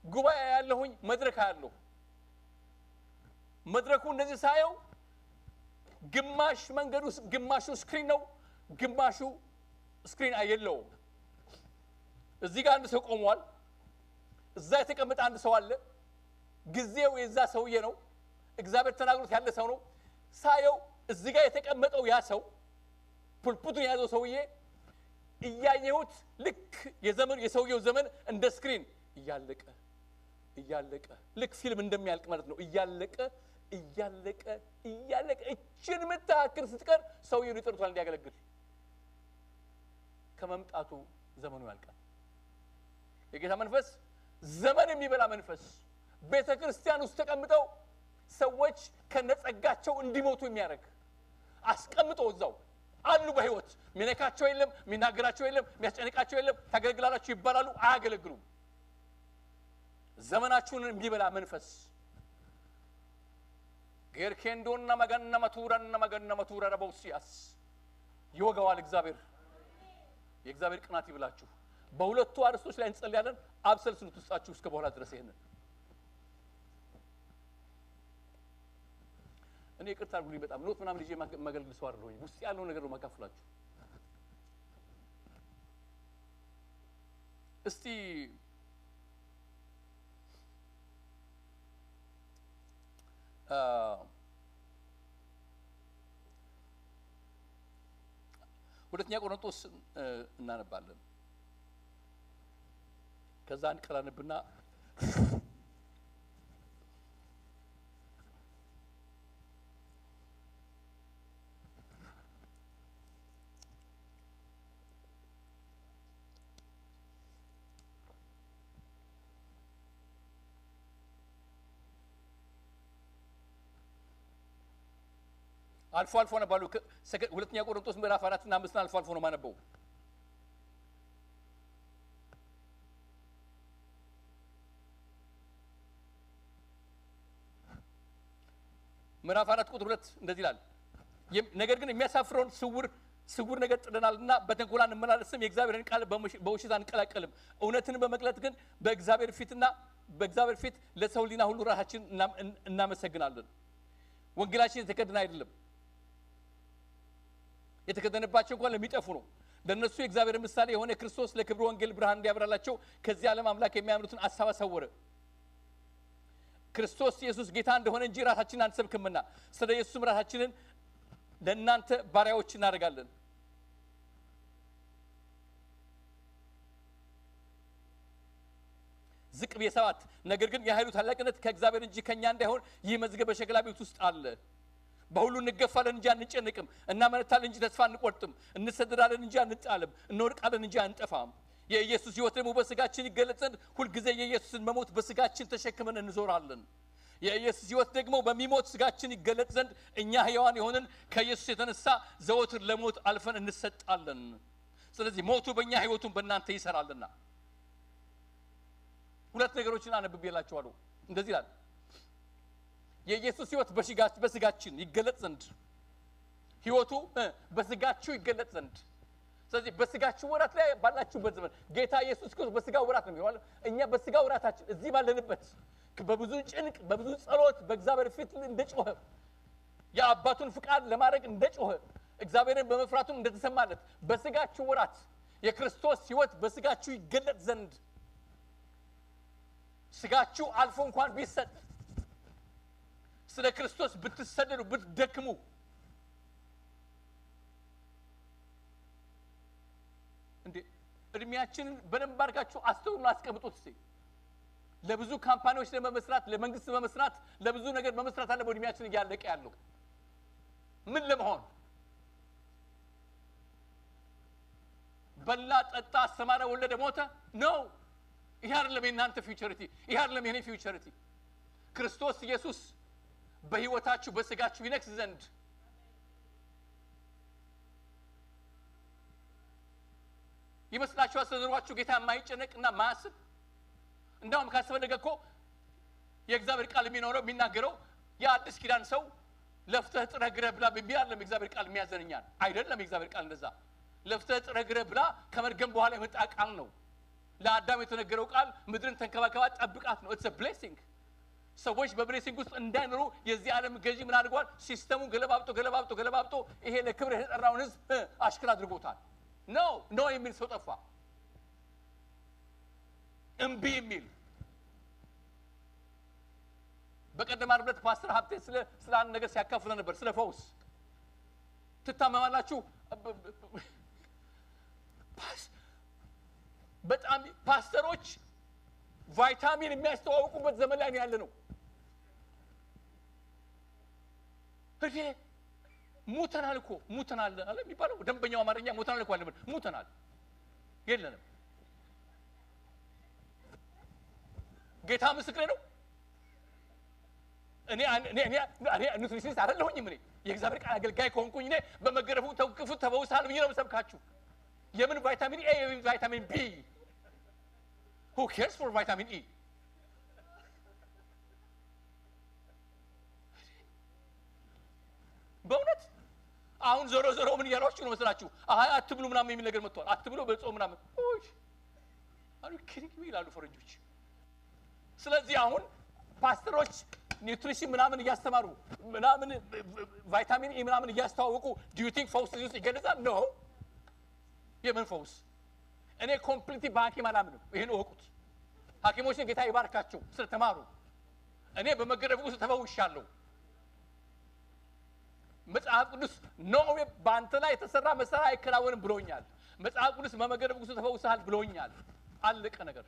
A: ጉባኤ ያለሁኝ መድረክ ያለው መድረኩ እንደዚህ ሳየው ግማሽ መንገዱ ግማሹ ስክሪን ነው ግማሹ ስክሪን አይደለው እዚህ ጋር አንድ ሰው ቆሟል እዛ የተቀመጠ አንድ ሰው አለ ጊዜው የዛ ሰውዬ ነው እግዚአብሔር ተናግሮት ያለ ሰው ነው ሳየው እዚህ ጋር የተቀመጠው ያ ሰው ፑልፒቱን ያዘው ሰውዬ እያየሁት ልክ የሰውየው ዘመን እንደ ስክሪን እያለቀ ልክ ፊልም እንደሚያልቅ ማለት ነው እያለቀ እችን መታከር ስትቀር ሰውየው ይጥርቷል እንዲያገለግል ከመምጣቱ ዘመኑ ያልቃል የጌታ መንፈስ ዘመን የሚበላ መንፈስ ቤተክርስቲያን ውስጥ ተቀምጠው ሰዎች ከነጸጋቸው እንዲሞቱ የሚያደርግ አስቀምጦ እዛው አሉ በህይወት ሚነካቸው የለም ሚናገራቸው የለም ሚያስጨንቃቸው የለም ታገለግላላችሁ ይባላሉ አያገለግሉም ዘመናችሁን የሚበላ መንፈስ ገርኬንዶና መገና መቱራ ረቦሲያስ ይወጋዋል እግዚአብሔር የእግዚአብሔር ቅናት ይብላችሁ በሁለቱ አርስቶች ላይ እንጸልያለን አብሰልስሉት ውስጣችሁ እስከ በኋላ ድረስ ይሄንን እኔ ይቅርታ አድርጉልኝ በጣም ኖት ምናምን ልጄ ማገልግል ሰው አይደለሁኝ ውስጥ ያለው ነገር ነው ማካፍላችሁ እስቲ ሁለተኛ ቆሮንቶስ እናነባለን ከዛ አንቀላንብና አልፎ ነው ባሉ ሁለተኛ ቆሮንቶስ ምዕራፍ 4 እና 5 አልፎ ነው ማነበው ምዕራፍ 4 ቁጥር 2 እንደዚህ ይላል ነገር ግን የሚያሳፍረውን ስውር ነገር ጥለናልና በተንኮላ እንመላለስም የእግዚአብሔርን ቃል በውሸት አንቀላቀልም እውነትን በመግለጥ ግን በእግዚአብሔር ፊት ለሰው ሊና ሁሉ ራሳችን እናመሰግናለን ወንጌላችን የተከደነ አይደለም የተከደነባቸው እንኳን ለሚጠፉ ነው ለነሱ የእግዚአብሔር ምሳሌ የሆነ ክርስቶስ ለክብሩ ወንጌል ብርሃን እንዲያበራላቸው ከዚህ ዓለም አምላክ የሚያምኑትን አሳብ አሰወረ ክርስቶስ ኢየሱስ ጌታ እንደሆነ እንጂ ራሳችንን አንሰብክምና ስለ ኢየሱስም ራሳችንን ለእናንተ ባሪያዎች እናደርጋለን ዝቅ በሰባት ነገር ግን የኃይሉ ታላቅነት ከእግዚአብሔር እንጂ ከኛ እንዳይሆን ይህ መዝገብ በሸክላ ቤት ውስጥ አለ በሁሉ እንገፋለን እንጂ አንጨነቅም እናመነታለን እንጂ ተስፋ አንቆርጥም እንሰደዳለን እንጂ አንጣልም እንወድቃለን እንጂ አንጠፋም የኢየሱስ ሕይወት ደግሞ በስጋችን ይገለጽ ዘንድ ሁሉ ጊዜ የኢየሱስን መሞት በስጋችን ተሸክመን እንዞራለን የኢየሱስ ሕይወት ደግሞ በሚሞት ስጋችን ይገለጽ ዘንድ እኛ ሕያዋን የሆንን ከኢየሱስ የተነሳ ዘወትር ለሞት አልፈን እንሰጣለን ስለዚህ ሞቱ በእኛ ሕይወቱን በእናንተ ይሰራልና ሁለት ነገሮችን አነብቤላችኋለሁ እንደዚህ ይላል የኢየሱስ ሕይወት በስጋችን ይገለጽ ዘንድ ሕይወቱ በስጋችሁ ይገለጽ ዘንድ ስለዚህ በስጋችሁ ወራት ላይ ባላችሁበት ዘመን ጌታ ኢየሱስ ክርስቶስ በስጋው ወራት ነው የሚሆነው እኛ በስጋው ወራታችን እዚህ ባለንበት በብዙ ጭንቅ በብዙ ጸሎት በእግዚአብሔር ፊት እንደጮኸ የአባቱን ፍቃድ ለማድረግ እንደጮኸ እግዚአብሔርን በመፍራቱ እንደተሰማለት በስጋችሁ ወራት የክርስቶስ ሕይወት በስጋችሁ ይገለጽ ዘንድ ስጋችሁ አልፎ እንኳን ቢሰጥ ስለ ክርስቶስ ብትሰደዱ ብትደክሙ እንዴ እድሜያችንን በደንብ አድርጋችሁ አስተውሉና አስቀምጡት እስቲ ለብዙ ካምፓኒዎች ለመመስራት ለመንግስት ለመስራት ለብዙ ነገር በመስራት አለ በእድሜያችን እያለቀ ያለው ምን ለመሆን በላ ጠጣ አስተማረ ወለደ ሞተ ነው ይሄ አይደለም የእናንተ ፊውቸሪቲ ይሄ አይደለም የኔ ፊውቸሪቲ ክርስቶስ ኢየሱስ በህይወታችሁ በስጋችሁ ይነክስ ዘንድ ይመስላችኋል ስለዘሯችሁ ጌታ የማይጨነቅና ማያስብ እንደውም ካስፈለገ እኮ የእግዚአብሔር ቃል የሚኖረው የሚናገረው የአዲስ ኪዳን ሰው ለፍተህ ጥረህ ግረህ ብላ ቢያለም የእግዚአብሔር ቃል የሚያዘንኛል አይደለም የእግዚአብሔር ቃል እንደዛ ለፍተህ ጥረግረህ ብላ ከመርገም በኋላ የመጣ ቃል ነው ለአዳም የተነገረው ቃል ምድርን ተንከባከባ ጠብቃት ነው it's a blessing ሰዎች በብሌሲንግ ውስጥ እንዳይኖሩ የዚህ ዓለም ገዢ ምን አድርጓል ሲስተሙን ገለባብጦ ይሄ ለክብር የተጠራውን ህዝብ አሽከር አድርጎታል ነው የሚል ሰው ጠፋ እምቢ የሚል በቀደም አርበት ፓስተር ሀብቴ ስለ አንድ ነገር ሲያካፍለ ነበር ስለ ፈውስ ትታመማላችሁ በጣም ፓስተሮች ቫይታሚን የሚያስተዋውቁበት ዘመን ላይ ያለ ነው እሺ ሙተናል አለ የሚባለው ደንበኛው አማርኛ ሙተናል እኮ አለ ሙተናል የለንም ጌታ ምስክሬ ነው እኔ ኑትሪሽኒስት አይደለሁኝም እኔ የእግዚአብሔር ቃል አገልጋይ ከሆንኩኝ እኔ በመገረፉ ተውክፉ ተበውሳል ብዬ ነው የምሰብካችሁ የምን ቫይታሚን ኤ የምን ቫይታሚን ቢ who cares for vitamin E በእውነት አሁን ዞሮ ምን ያሏችሁ ነው መስላችሁ አትብሉ ምናምን የሚል ነገር መጥቷል አትብሉ በጾም ምናምን አሉ ክሪክ ይላሉ ፈረንጆች ስለዚህ አሁን ፓስተሮች ኒውትሪሽን ምናምን እያስተማሩ ምናምን ቫይታሚን E ምናምን እያስተዋወቁ do you think ፈውስ ውስጥ ይገለጻል no የምን ፈውስ እኔ ኮምፕሊትሊ በሐኪም አላምንም ይሄን ወቁት ሐኪሞችን ጌታ ይባርካቸው ስለተማሩ እኔ በመገረፉ ውስጥ ተፈውሻለሁ መጽሐፍ ቅዱስ ነው በአንተ ላይ የተሰራ መሰራ አይከናወንም ብሎኛል መጽሐፍ ቅዱስ በመገረፉ ውስጥ ተፈውሰሃል ብሎኛል አለቀ ነገር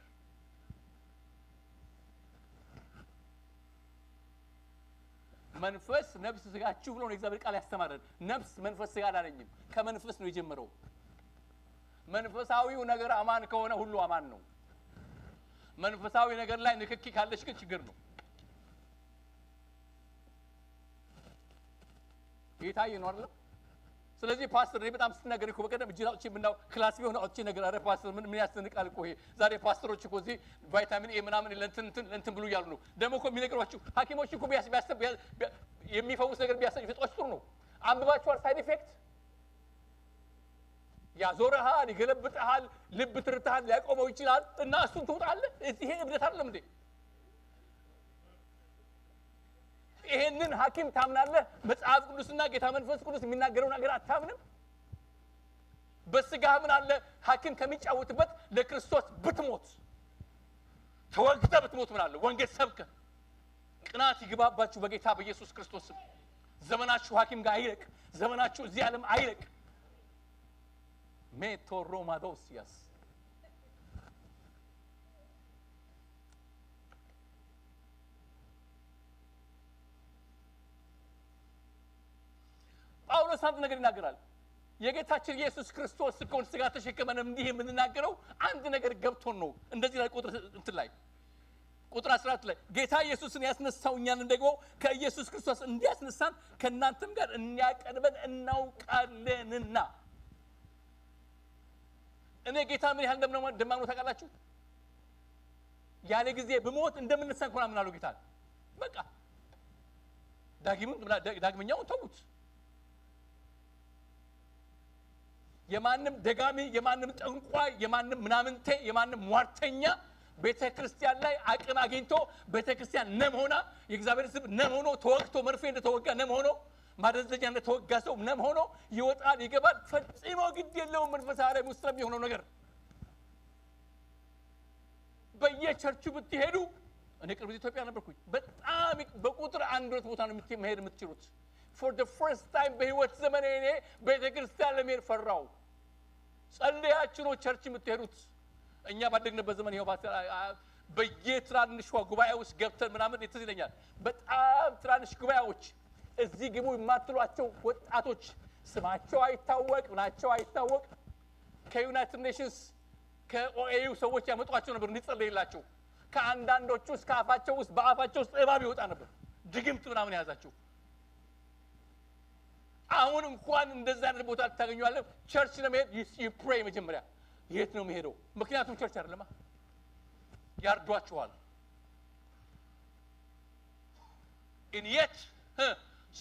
A: መንፈስ ነፍስ ስጋችሁ ብሎ ነው እግዚአብሔር ቃል ያስተማረን ነፍስ መንፈስ ስጋ አላለኝም ከመንፈስ ነው የጀመረው መንፈሳዊው ነገር አማን ከሆነ ሁሉ አማን ነው መንፈሳዊ ነገር ላይ ንክኪ ካለሽ ግን ችግር ነው ይታይ ነው አይደል ስለዚህ ፓስተር እኔ በጣም ስትናገር እኮ በቀደም እጅራውጪ ምናው ክላስ ቢሆን አውጪ ነገር አረ ፓስተር ምን ያስተንቃል እኮ ይሄ ዛሬ ፓስተሮች እኮ እዚህ ቫይታሚን ኤ ምናምን ለእንትን ብሉ ያሉ ነው ደግሞ እኮ የሚነግሯችሁ ሐኪሞች እኮ ቢያስብ የሚፈውስ ነገር ቢያሳይ ፍጦች ጥሩ ነው አንብባችኋል ሳይድ ኢፌክት ያዞረሃል ይገለብጣል ልብ ትርታል ሊያቆመው ይችላል እና እሱን ትውጣለህ ይሄ እብደት አይደለም እንዴ ይሄንን ሐኪም ታምናለህ መጽሐፍ ቅዱስና ጌታ መንፈስ ቅዱስ የሚናገረው ነገር አታምንም በስጋ ምን አለ ሐኪም ከሚጫወትበት ለክርስቶስ ብትሞት ተወግተህ ብትሞት ምን አለ ወንጌል ሰብከ ቅናት ይግባባችሁ በጌታ በኢየሱስ ክርስቶስ ዘመናችሁ ሐኪም ጋር አይለቅ ዘመናችሁ እዚህ ዓለም አይለቅ ሜቶሮማዶሲያስ ጳውሎስ አንድ ነገር ይናገራል የጌታችን ኢየሱስ ክርስቶስ እኮ ስጋ ተሸከመን እንዲህ የምንናገረው አንድ ነገር ገብቶን ነው እንደዚህ ላይ ቁጥር 14 ላይ ጌታ ኢየሱስን ያስነሳው እኛን ደግሞ ከኢየሱስ ክርስቶስ እንዲያስነሳን ከናንተም ጋር እንያቀርበን እናውቃለንና እኔ ጌታ ምን ያህል እንደማምነው ታውቃላችሁ ያለ ጊዜ በሞት እንደምንሰን ኮና ምን አለው ጌታ በቃ ዳግመኛው ተውት የማንም ደጋሚ የማንም ጠንቋይ የማንም ምናምንቴ የማንም ሟርተኛ ቤተክርስቲያን ላይ አቅም አግኝቶ ቤተክርስቲያን ነምሆና የእግዚአብሔር ሕዝብ ነምሆኖ ተወግቶ መርፌ እንደተወጋ ነምሆኖ ማደዘኛ እንደተወጋ ሰው ነምሆኖ ይወጣል ይገባል ፈጽሞ ግድ የለውም መንፈሳዊ ላይ ሙስሊም የሆነው ነገር በየቸርቹ ብትሄዱ እኔ ቅርብ ኢትዮጵያ ነበርኩኝ በጣም በቁጥር አንድ ሁለት ቦታ ነው መሄድ የምትችሉት for the first time በህይወት ዘመኔ እኔ ቤተክርስቲያን ለመሄድ ፈራው ጸልያችሁ ቸርች የምትሄዱት እኛ ባደግንበት ዘመን ይኸው በየትራንሽ ጉባኤ ውስጥ ገብተን ምናምን እንትዝ ይለኛል በጣም ትራንሽ ጉባኤዎች እዚህ ግቡ የማትሏቸው ወጣቶች ስማቸው አይታወቅ ናቸው አይታወቅ ከዩናይትድ ኔሽንስ ከኦኤዩ ሰዎች ያመጧቸው ነበር እንዲጸልይላቸው ከአንዳንዶቹ እስከ አፋቸው ውስጥ በአፋቸው ውስጥ እባብ ይወጣ ነበር ድግምት ምናምን ያዛቸው አሁን እንኳን እንደዛ አይነት ቦታ ታገኙዋለህ ቸርች ለመሄድ you pray መጀመሪያ የት ነው መሄደው ምክንያቱም ቸርች አይደለማ ያርዷቸዋል in yet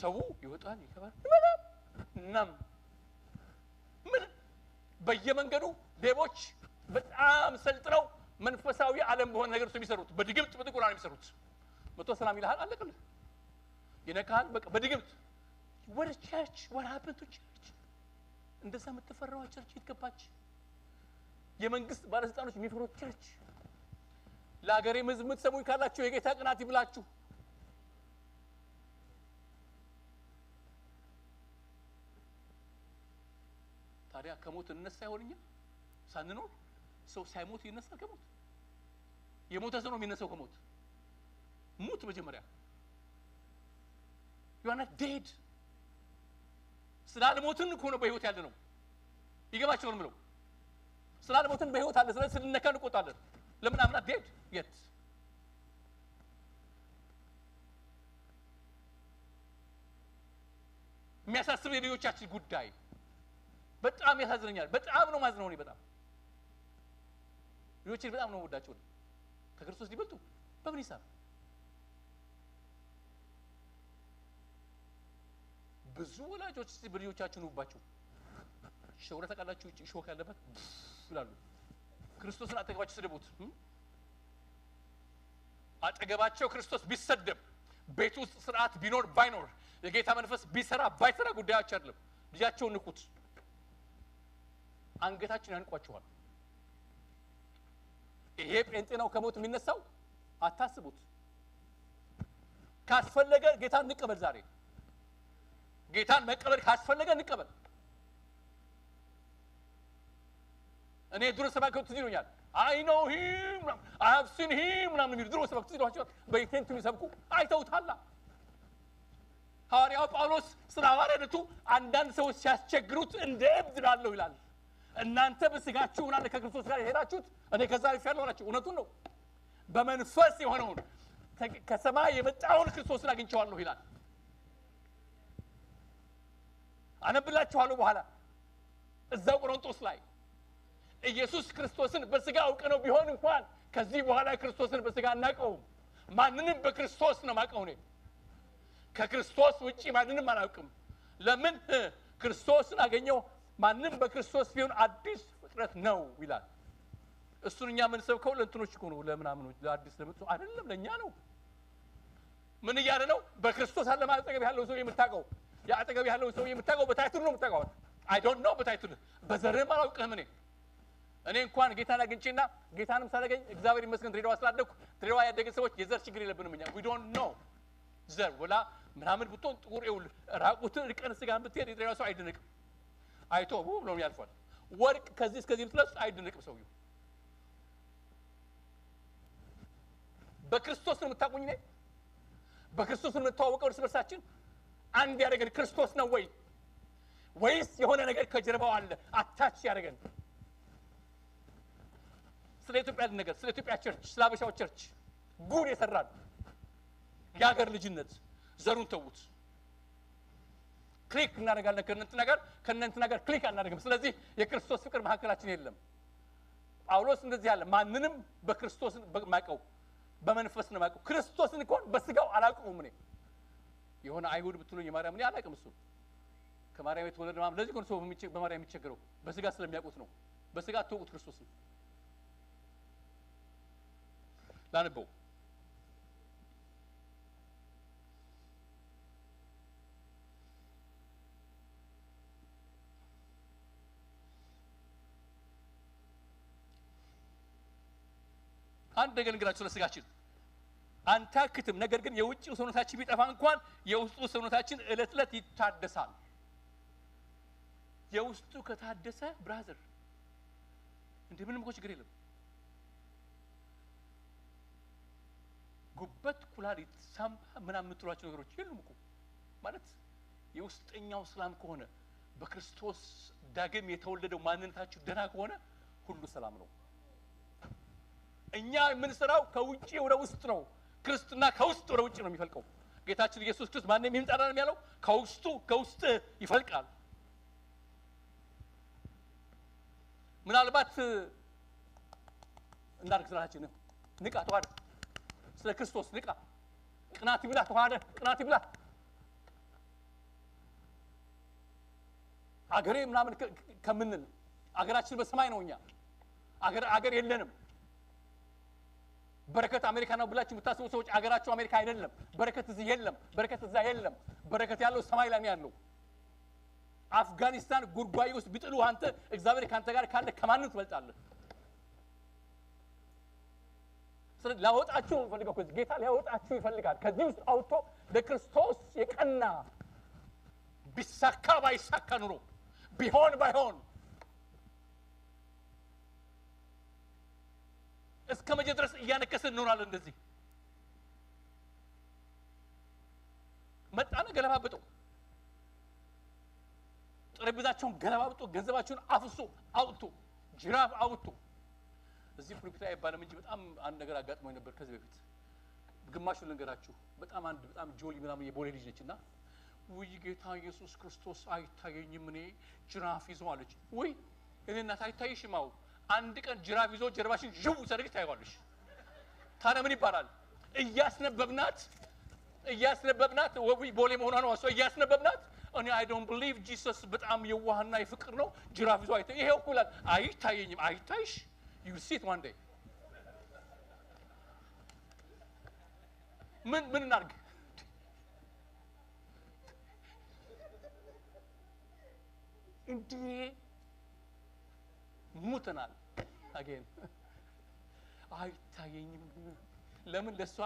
A: ሰው ይወጣል ይከባል ምን በየመንገዱ ሌቦች በጣም ሰልጥነው መንፈሳዊ ዓለም በሆነ ነገር የሚሰሩት በድግምት በጥቁራን የሚሰሩት መቶ ሰላም ይልሃል አለቅልህ ይነካል በቃ በድግምት ወደ ቸርች what happened to church እንደዛ የምትፈራው ቸርች ይትገባች የመንግስት ባለስልጣኖች የሚፈሩት ቸርች ለሀገሬ ህዝብ የምትሰሙኝ ካላችሁ የጌታ ቅናት ይብላችሁ ታዲያ ከሞት እንነሳ ይሆንኛ ሳንኖር ሰው ሳይሞት ይነሳል ከሞት የሞተ ሰው ነው የሚነሳው ከሞት ሙት መጀመሪያ you are not dead ስላልሞትን እኮ ነው በህይወት ያለ ነው ይገባችሁ ነው የምለው ስላልሞትን በህይወት አለ ስለዚህ ስንነካ እንቆጣለን ለምን I'm not dead yet የሚያሳስብ የልጆቻችን ጉዳይ በጣም ያሳዝነኛል በጣም ነው ማዝነው እኔ በጣም ልጆቼ በጣም ነው ወዳቸው ከክርስቶስ ሊበልጡ በምን ይሳብ ብዙ ወላጆች በልጆቻቸው ነው ሸውራ ተቃላችሁ ሾክ ያለበት ይላሉ ክርስቶስን አጠገባቸው ስደቡት አጠገባቸው ክርስቶስ ቢሰደብ ቤት ውስጥ ስርዓት ቢኖር ባይኖር የጌታ መንፈስ ቢሰራ ባይሰራ ጉዳያቸው አይደለም ልጃቸው ንቁት አንገታችን ያንቋቸዋል ይሄ ጴንጤ ነው ከሞት የሚነሳው አታስቡት ካስፈለገ ጌታን እንቀበል ዛሬ ጌታን መቀበል ካስፈለገ እንቀበል እኔ ድሮ ሰባከው ትዝሉኛል I know him I have seen him ምናምን የሚሉ ድሮ ሰባከው ትዝሏቸው በኢንቴንት የሚሰብኩ አይተውታላ ሐዋርያው ጳውሎስ ስለ ሐዋርያነቱ አንዳንድ ሰዎች ሲያስቸግሩት እንደ እብድ ላለው ይላል እናንተ በስጋችሁ እና ከክርስቶስ ጋር ሄዳችሁት እኔ ከዛ ይፈያል ወራችሁ እውነቱን ነው በመንፈስ የሆነውን ከሰማይ የመጣውን ክርስቶስን አግኝቻለሁ ይላል አነብላችኋለሁ በኋላ እዛው ቆሮንቶስ ላይ ኢየሱስ ክርስቶስን በስጋ አውቀነው ቢሆን እንኳን ከዚህ በኋላ ክርስቶስን በስጋ አናውቀውም ማንንም በክርስቶስ ነው ማውቀው እኔ ከክርስቶስ ውጪ ማንንም አላውቅም ለምን ክርስቶስን አገኘው ማንንም በክርስቶስ ቢሆን አዲስ ፍጥረት ነው ይላል እሱንኛ ምን ሰብከው ለእንትኖች እኮ ነው ለምናምኖች ለአዲስ ለምጽ አይደለም ለኛ ነው ምን ይያለ ነው በክርስቶስ አለ ማጠገብ ያለው ሰው የምታውቀው ያጠገብ ያለው ሰው የምታውቀው በታይትሉ ነው የምታውቀው I don't know በታይትሉ በዘርም አላውቅም እኔ እንኳን ጌታን አግኝቼና ጌታንም ሳላገኝ እግዚአብሔር ይመስገን ድሬዳዋ ስላደኩ ድሬዳዋ ያደገ ሰዎች የዘር ችግር የለብንም እኛ we don't know ዘር ወላ ምናምን ብትሆን ጥቁር ይውል ራቁትን ርቀን ስጋን ብትሄድ ድሬዳዋ ሰው አይደነቅም አይቶ ብሎ ያልፋል ወርቅ ከዚህ እስከዚህ ብትለስ አይደነቅም ሰውየው በክርስቶስ ነው የምታውቁኝ ነኝ በክርስቶስ ነው የምታወቀው እርስ በርሳችን አንድ ያደረገን ክርስቶስ ነው ወይስ የሆነ ነገር ከጀርባው አለ አታች ያደረገን ስለ ኢትዮጵያ ነገር ስለ ኢትዮጵያ ቸርች ስለ አበሻው ቸርች ጉድ የሰራን ያገር ልጅነት ዘሩን ተውት ክሊክ እናደርጋለን ከነንት ነገር ክሊክ አናደርግም ስለዚህ የክርስቶስ ፍቅር መሐከላችን የለም ጳውሎስ እንደዚህ ያለ ማንንም በክርስቶስ ማቀው በመንፈስ ነው ማቀው ክርስቶስን እንኳን በስጋው አላውቀውም እኔ የሆነ አይሁድ ብትሉኝ የማርያም እኔ አላውቅም እሱ ከማርያም የተወለደ ማም ለዚህ ኮን ሰው በማርያም የሚቸገረው በስጋ ስለሚያውቁት ነው በስጋ ተውቁት ክርስቶስን ላንበው አንድ ነገር እንግራችሁ ለስጋችን አንታክትም ነገር ግን የውጭው ሰውነታችን ቢጠፋ እንኳን የውስጡ ሰውነታችን እለት ይታደሳል የውስጡ ከታደሰ ብራዘር እንደምንም እኮ ችግር የለም ጉበት ኩላሊት ሳምባ ምናምን የምትሏቸው ነገሮች የሉም እኮ ማለት የውስጠኛው ሰላም ከሆነ በክርስቶስ ዳግም የተወለደው ማንነታችሁ ደና ከሆነ ሁሉ ሰላም ነው እኛ የምንሰራው ከውጪ ወደ ውስጥ ነው ክርስትና ከውስጥ ወደ ውጪ ነው የሚፈልቀው ጌታችን ኢየሱስ ክርስቶስ ማንንም ይምጣና ነው ያለው ከውስጥ ይፈልቃል ምናልባት እንዳርክ ስራችን ንቃ ተዋደ ስለ ክርስቶስ ንቃ ቅናት ይብላ ተዋደ ቅናት ይብላ አገሬ ምናምን ከምንል አገራችን በሰማይ ነውኛ አገር የለንም በረከት አሜሪካ ነው ብላችሁ የምታስቡ ሰዎች አገራችሁ አሜሪካ አይደለም በረከት እዚህ የለም በረከት እዛ የለም በረከት ያለው ሰማይ ላይ ነው ያለው አፍጋኒስታን ጉርጓይ ውስጥ ቢጥሉ አንተ እግዚአብሔር ካንተ ጋር ካለ ከማንም ትበልጣለህ ስለዚህ ላወጣችሁ ፈልገው ጌታ ሊያወጣችሁ ይፈልጋል ከዚህ ውስጥ አውጥቶ ለክርስቶስ የቀና ቢሳካ ባይሳካ ኑሮ ቢሆን ባይሆን እስከ መቼ ድረስ እያነከሰን እንኖራለን እንደዚህ መጣነ ገለባብጦ ጠረጴዛቸውን ገለባብጦ ገንዘባቸውን አፍሶ አውጥቶ ጅራፍ አውጥቶ እዚህ ፕሪፕታ ይባላል እንጂ በጣም አንድ ነገር አጋጥሞኝ ነበር ከዚህ በፊት ግማሹን ልንገራችሁ በጣም ጆሊ ምናምን የቦሌ ልጅ ነችና ወይ ጌታ ኢየሱስ ክርስቶስ አይታየኝም እኔ ጅራፍ ይዞ አለች ወይ እኔ እናት አይታይሽማው አንድ ቀን ጅራፍ ይዞ ጀርባሽን ጅው ሰድግ ታይዋለሽ ታዲያ ምን ይባላል እያስነበብናት ወይ ቦሌ መሆኗ ነው እሷ እያስነበብናት እኔ I don't believe Jesus በጣም የዋህና የፍቅር ነው ጅራፍ ይዞ አይታይ ይሄው ኩላል አይታየኝም አይታይሽ you see it one day ምን እናርግ እንዴ ሙተናል again አይታየኝም ለምን ለሷ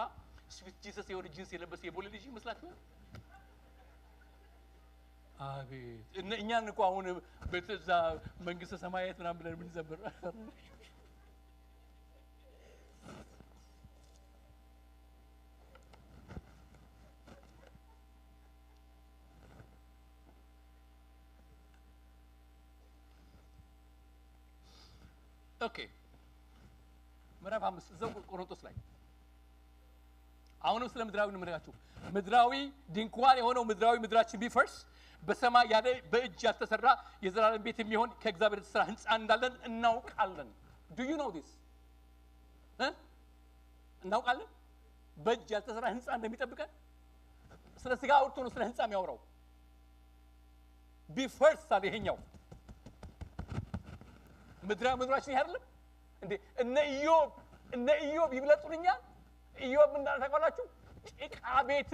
A: ስዊት ጂሰስ የሆነ ጂንስ የለበሰ የቦሌ ልጅ ይመስላል አቤት እኛን እኮ አሁን በተዛ መንግስተ ሰማያት ምናምን ብለን ምን ዘበር ኦኬ ምዕራፍ 5 እዛው ቆሮንቶስ ላይ አሁንም ስለ ምድራዊ ነው የምነግራችሁ ምድራዊ ድንኳን የሆነው ምድራችን ቢፈርስ በሰማይ ያለ በእጅ ያልተሰራ የዘላለም ቤት የሚሆን ከእግዚአብሔር የተሰራ ህንጻ እንዳለን እናውቃለን do you know this እናውቃለን በእጅ ያልተሰራ ህንጻ እንደሚጠብቀን ስለ ስጋ አውርቶ ነው ስለ ህንጻ የሚያወራው ቢፈርስ አለ ይሄኛው ምድራችን አይደለም እንዴ እነ ኢዮብ ይብለጡልኛል ኢዮብ ምን እንዳልታውቃላችሁ ጭቃ ቤት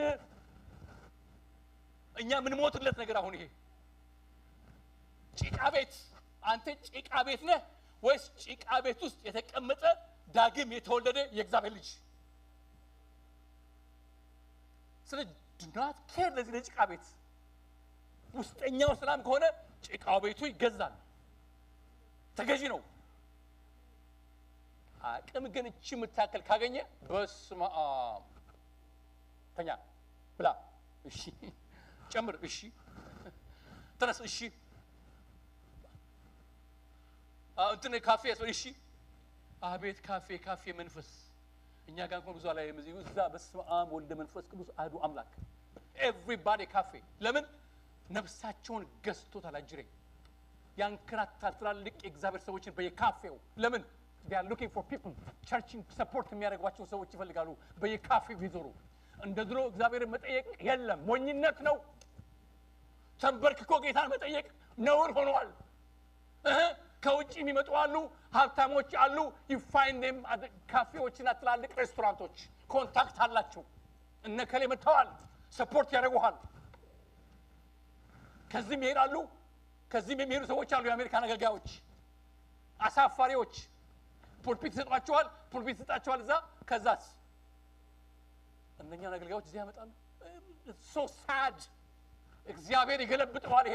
A: እኛ ምን ሞትለት ነገር አሁን ይሄ ጭቃ ቤት አንተ ጭቃ ቤት ነህ ወይስ ጭቃ ቤት ውስጥ የተቀመጠ ዳግም የተወለደ የእግዚአብሔር ልጅ ስለ ድናት ኬር ለዚህ ለጭቃ ቤት ውስጠኛው ሰላም ከሆነ ጭቃው ቤቱ ይገዛል ተገዢ ነው አቅም ግን እቺ ምታከል ካገኘ በስመ አብ ተኛ ብላ እሺ ጨምር እሺ ተነስ እሺ እንትን ካፌ እሺ አቤት ካፌ መንፈስ እኛ ጋር እንኳን ብዙ ላይ የምዝዩ እዛ በስመ አብ ወልደ መንፈስ ቅዱስ አሐዱ አምላክ everybody ካፌ ለምን ነፍሳቸውን ገዝቶታል አጅሬ ያንከራታል ትላልቅ የእግዚአብሔር ሰዎችን በየካፌው ለምን they are looking for people churching support የሚያደርጓቸው ሰዎች ይፈልጋሉ በየካፌው ይዞሩ እንደ ድሮ እግዚአብሔርን መጠየቅ የለም ሞኝነት ነው ተንበርክኮ ጌታን መጠየቅ ነውር ሆኗል ከውጪ የሚመጡ አሉ ሀብታሞች አሉ you find them at ካፌዎችና ትላልቅ ሬስቶራንቶች ኮንታክት አላቸው እነከሌ መተዋል ሰፖርት ያደርጉሃል ከዚህም ይሄዳሉ ከዚህም የሚሄዱ ሰዎች አሉ የአሜሪካን አገልጋዮች አሳፋሪዎች ፑልፒት ሰጣቸዋል እዛ ከዛስ እነኛ አገልጋዮች እዚህ ያመጣሉ so sad እግዚአብሔር ይገለብጠዋል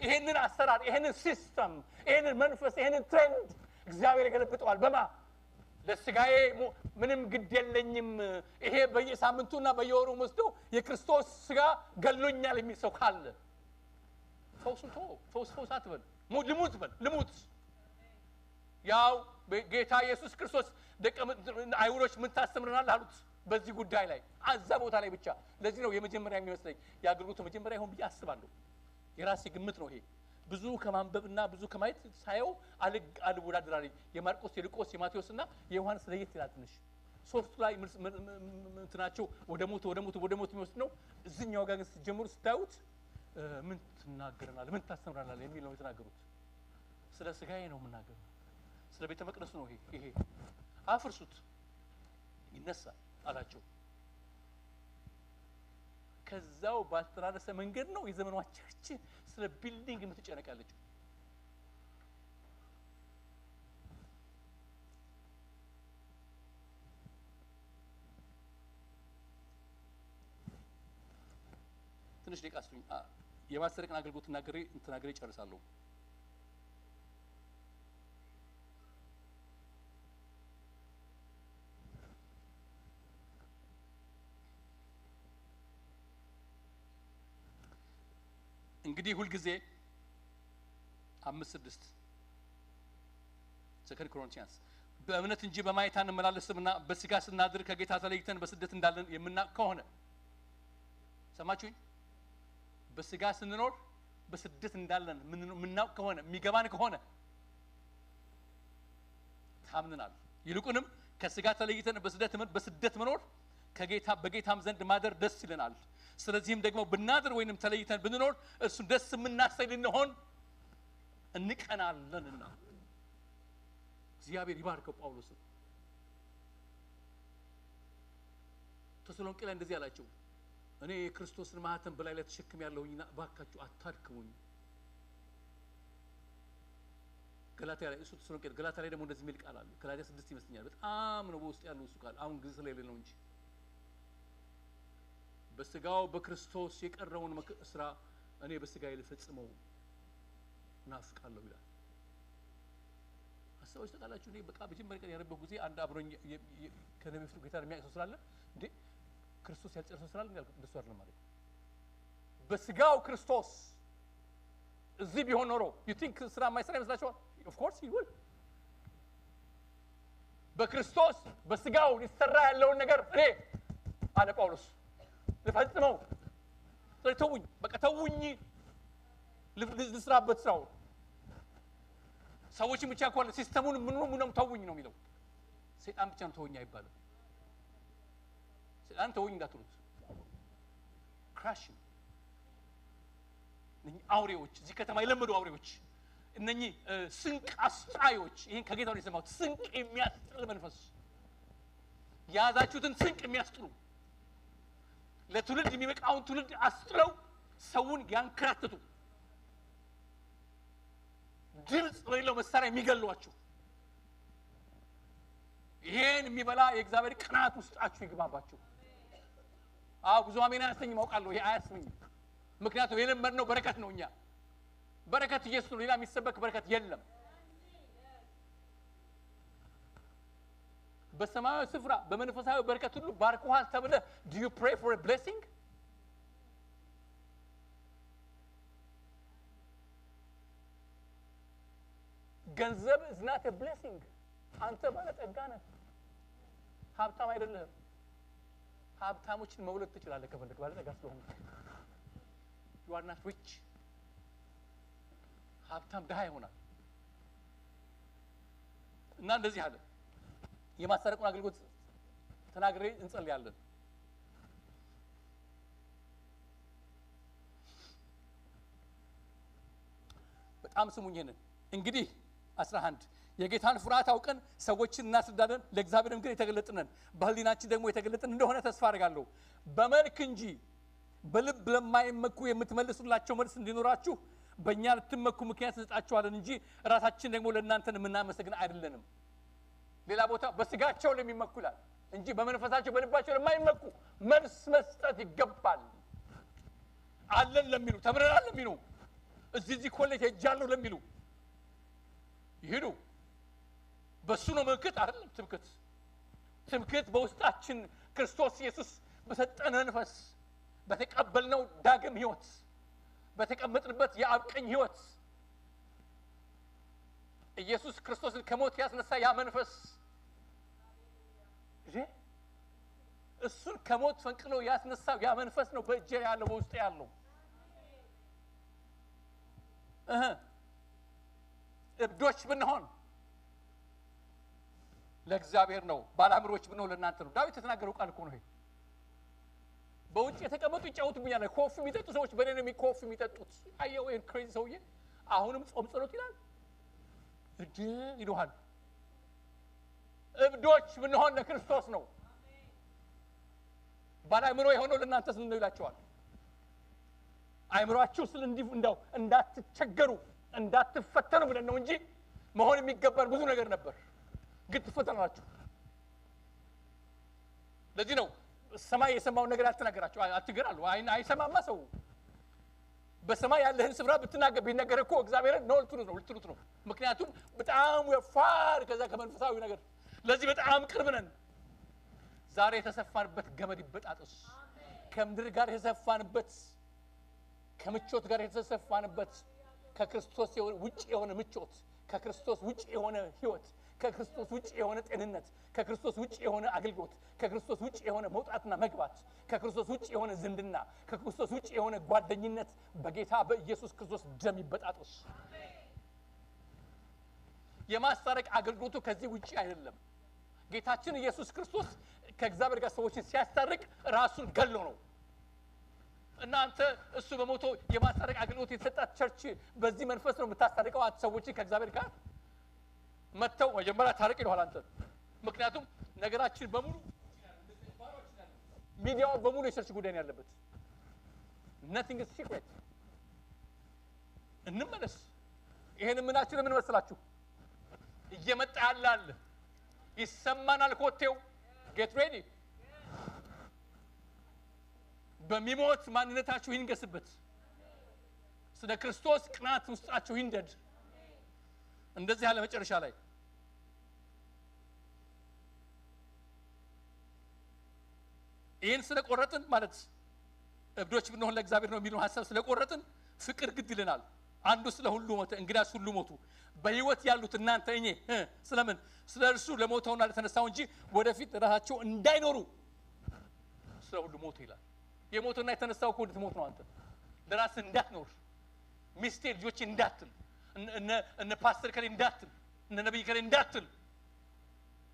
A: ይሄንን አሰራር ይሄንን ሲስተም ይሄንን መንፈስ ይሄንን ትሬንድ እግዚአብሔር ይገለብጠዋል በማ ለስጋዬ ምንም ግድ የለኝም ይሄ በየሳምንቱና በየወሩ መስዶ የክርስቶስ ስጋ ገሎኛል የሚል ሰው ካለ ፈውስ አትበል ልሙት ያው ጌታ ኢየሱስ ክርስቶስ አይሁዶች ምን ታስተምረናል አሉት በዚህ ጉዳይ ላይ አዛ ቦታ ላይ ብቻ ለዚህ ነው የመጀመሪያ የሚመስለኝ ያገልግሎቱ መጀመሪያ ይሆን ብዬ አስባለሁ የራሴ ግምት ነው ይሄ ብዙ ከማንበብና ብዙ ከማየት ሳይው አልወዳደራሪ የማርቆስ የሉቃስ የማቴዎስና የዮሐንስ ለየት ይላል ትንሽ ሶስቱ ላይ እንትናቸው ወደ ሞት የሚወስድ ነው እዚህኛው ጋር ግን ሲጀምሩ ስታዩት ምን ትናገረናል ምን ታስተምራናል የሚል ነው የተናገሩት ስለ ስጋዬ ነው የምናገረው ስለ ቤተ መቅደሱ ነው ይሄ አፍርሱት ይነሳል አላቸው ከዛው ባልተራረሰ መንገድ ነው የዘመኗ ቸርች ስለ ቢልዲንግ የምትጨነቃለች ትንሽ ደቂቃ አስቱኝ የማስተረቅን አገልግሎት ተናግሬ ጨርሳለሁ እንግዲህ ሁሉ ጊዜ 5:6 ሰከንድ ኮሪንቲያንስ በእምነት እንጂ በማየት አንመላለስምና በስጋ ስናድር ከጌታ ተለይተን በስደት እንዳለን የምናውቅ ከሆነ ሰማችሁኝ በስጋ ስንኖር በስደት እንዳለን የምናውቅ ከሆነ የሚገባን ከሆነ ታምነናል ይልቁንም ከስጋ ተለይተን በስደት መኖር ከጌታ በጌታም ዘንድ ማደር ደስ ይለናል ስለዚህም ደግሞ ብናድር ወይንም ተለይተን ብንኖር እርሱን ደስ የምናሰኝ ልንሆን እንቀናለንና እግዚአብሔር ይባርከው ጳውሎስ ተሰሎንቄ ላይ እንደዚህ አላቸው እኔ የክርስቶስን ማህተም በላይ ላይ ተሸክም ያለሁኝና ባካችሁ አታድክሙኝ ገላትያ ላይ እሱ ተሰሎንቄ ገላትያ ላይ ደግሞ እንደዚህ የሚል ቃል አለ ገላትያ 6 ይመስለኛል በጣም ነው በውስጥ ያለው እሱ ቃል አሁን ግዝ ስለሌለ ነው እንጂ በስጋው በክርስቶስ የቀረውን ስራ እኔ በስጋዬ ልፈጽመው ናፍቃለሁ ይላል አስተዋጭ ተቃላችሁ እኔ በቃ በጅምር ቀን ያረበው ጊዜ አንድ አብሮኝ ከነቢዩ ጌታ የሚያውቀው ስላለ እንዴ ክርስቶስ ያልጨረሰው ስላለ ያልኩት እንደሱ አይደለም ማለት በስጋው ክርስቶስ እዚህ ቢሆን ኖሮ you think ስራ ማይሰራ ይመስላችኋል of course he will በክርስቶስ በስጋው ሊሰራ ያለውን ነገር እኔ አለ ጳውሎስ ልፈጽመው ተውኝ በቃ ተውኝ ልስራበት ስራው ሰዎችን ብቻ እንኳን ሲስተሙን ምንም ተውኝ ነው የሚለው ሰይጣን ብቻ ነው ተውኝ አይባልም ሰይጣን ተውኝ እንዳትሉት ክራሽ እነኚህ አውሬዎች እዚህ ከተማ የለመዱ አውሬዎች እነኚህ ስንቅ አስጣዮች ይሄን ከጌታው ነው የሰማሁት ስንቅ የሚያስጥል መንፈስ ያዛችሁትን ስንቅ የሚያስጥሉ ለትውልድ የሚመጣውን ትውልድ አስጥለው ሰውን ያንከራተቱ ድምጽ በሌለው መሳሪያ የሚገሏችሁ ይሄን የሚበላ የእግዚአብሔር ቅናት ውስጣችሁ ይግባባችሁ ብዙ አሜን አያሰኝም አውቃለሁ ይሄ አያሰኝም ምክንያቱም የለመድነው በረከት ነው እኛ በረከት ኢየሱስ ነው ሌላ የሚሰበክ በረከት የለም በሰማያዊ ስፍራ በመንፈሳዊ በረከት ሁሉ ባርኮሃል ተብለ do you pray for a blessing ገንዘብ is not a blessing አንተ ባለጠጋ ነህ ሀብታም አይደለህም ሀብታሞችን መውለድ ትችላለህ ከፈለክ ባለጠጋ ስለሆንክ you are not rich ሀብታም ድሃ ይሆናል እና እንደዚህ አለ የማስተረቁን አገልግሎት ተናግሬ እንጸልያለን በጣም ስሙኝ ይሄንን እንግዲህ 11 የጌታን ፍርሃት አውቀን ሰዎችን እናስረዳለን ለእግዚአብሔርም ግን የተገለጥነን በህሊናችን ደግሞ የተገለጥን እንደሆነ ተስፋ አደርጋለሁ በመልክ እንጂ በልብ ለማይመኩ የምትመልሱላቸው መልስ እንዲኖራችሁ በእኛ ልትመኩ ምክንያት እንሰጣችኋለን እንጂ ራሳችን ደግሞ ለእናንተን የምናመሰግን አይደለንም ሌላ ቦታ በስጋቸው ለሚመኩ ይላል እንጂ በመንፈሳቸው በልባቸው ለማይመኩ መልስ መስጠት ይገባል አለን ለሚሉ ተምረናል ለሚሉ እዚህ ኮሌጅ ሄጃለሁ ለሚሉ ይሄዱ በሱ ነው መንከት አይደለም ትምክህት በውስጣችን ክርስቶስ ኢየሱስ በሰጠን መንፈስ በተቀበልነው ዳግም ህይወት በተቀመጥንበት የአብ ቀኝ ህይወት ኢየሱስ ክርስቶስን ከሞት ያስነሳ ያ መንፈስ እሱን ከሞት ፈንቅሎ ያስነሳው ያ መንፈስ ነው በእጄ ያለው በውስጤ ያለው እብዶች ብንሆን ለእግዚአብሔር ነው ባላምሮች ብንሆን ለእናንተ ነው ዳዊት የተናገረው ቃል እኮ ነው ይሄ በውጭ የተቀመጡ ይጫወቱብኛል ኮፊ የሚጠጡ ሰዎች በእኔ ነው የሚኮፊ የሚጠጡት አየው ይሄን ክሬዚ ሰውዬ አሁንም ጾም ጸሎት ይላል እድ ይሉሃል እብዶች ብንሆን ለክርስቶስ ነው ባላምሮ የሆነው ለእናንተ ስለ ነው ይላቸዋል አይምሮአችሁ ስለ እንደው እንዳትቸገሩ እንዳትፈተኑ ብለን ነው እንጂ መሆን የሚገባን ብዙ ነገር ነበር ግን ትፈተናላችሁ ለዚህ ነው ሰማይ የሰማው ነገር አትናገራችሁ አትገራሉ አይሰማማ ሰው በሰማይ ያለህን ስፍራ ብትናገር ቢነገር እኮ እግዚአብሔር ነው ልትሉት ነው ምክንያቱም በጣም ወፋር ከዛ ከመንፈሳዊ ነገር ለዚህ በጣም ቅርብ ነን ዛሬ የተሰፋንበት ገመድ ይበጣጥስ ከምድር ጋር የተሰፋንበት ከምቾት ጋር የተሰፋንበት ከክርስቶስ ውጪ የሆነ ምቾት ከክርስቶስ ውጪ የሆነ ህይወት ከክርስቶስ ውጪ የሆነ ጤንነት ከክርስቶስ ውጪ የሆነ አገልግሎት ከክርስቶስ ውጪ የሆነ መውጣትና መግባት ከክርስቶስ ውጪ የሆነ ዝንድና ከክርስቶስ ውጪ የሆነ ጓደኝነት በጌታ በኢየሱስ ክርስቶስ ደም ይበጣጥስ የማስታረቅ አገልግሎቱ ከዚህ ውጪ አይደለም ጌታችን ኢየሱስ ክርስቶስ ከእግዚአብሔር ጋር ሰዎችን ሲያስታርቅ ራሱን ገሎ ነው እናንተ እሱ በሞቶ የማስታረቅ አገልግሎት የተሰጣት ቸርች በዚህ መንፈስ ነው የምታስታርቀው ሰዎችን ከእግዚአብሔር ጋር መተው መጀመሪያ ታርቅ ይሏል አንተ ምክንያቱም ነገራችን በሙሉ ሚዲያው በሙሉ የቸርች ጉዳይ ነው ያለበት nothing is secret እንመለስ ይሄን ምናችን ምን መስላችሁ እየመጣ ያላል ይሰማናል ኮቴው get ready በሚሞት ማንነታችሁ ይንገስበት ስለ ክርስቶስ ቅናት ውስጣችሁ ይንደድ እንደዚህ ያለ መጨረሻ ላይ ይሄን ስለቆረጥን ማለት እብዶች ብንሆን ለእግዚአብሔር ነው የሚሉን ሐሳብ ስለቆረጥን ፍቅር ግድ ይለናል አንዱ ስለ ሁሉ ሞተ እንግዲያስ ሁሉ ሞቱ በህይወት ያሉት እናንተ እኔ ስለምን ስለ እርሱ ለሞተውና ለተነሳው እንጂ ወደፊት ራሳቸው እንዳይኖሩ ስለ ሁሉ ሞቱ ይላል የሞተውና የተነሳው እኮ እንድትሞት ነው አንተ ለራስ እንዳትኖር ሚስቴ ልጆች እንዳትል እነ ፓስተር ከሌ እንዳትል እነ ነብይ ከሌ እንዳትል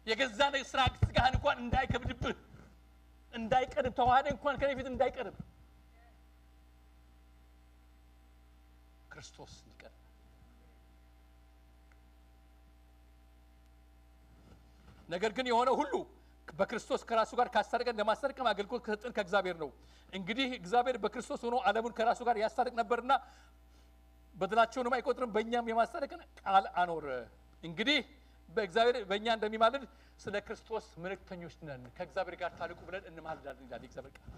A: የገዛ ስራ ስጋህን እንኳን እንዳይከብድብህ እንዳይቀርብ ተዋህደ እንኳን ከነፊት እንዳይቀርብ ክርስቶስ ይቀር ነገር ግን የሆነ ሁሉ በክርስቶስ ከራሱ ጋር ካስታረቀን ለማስታረቅ አገልግሎት ከሰጠን ከእግዚአብሔር ነው እንግዲህ እግዚአብሔር በክርስቶስ ሆኖ ዓለሙን ከራሱ ጋር ያስታረቅ ነበርና በደላቸውንም አይቆጥርም በእኛም የማስታረቅን ቃል አኖረ እንግዲህ በእግዚአብሔር በእኛ እንደሚማልድ ስለ ክርስቶስ መልእክተኞች ነን ከእግዚአብሔር ጋር ታርቁ ብለን እንማልዳለን ይላል እግዚአብሔር ቃል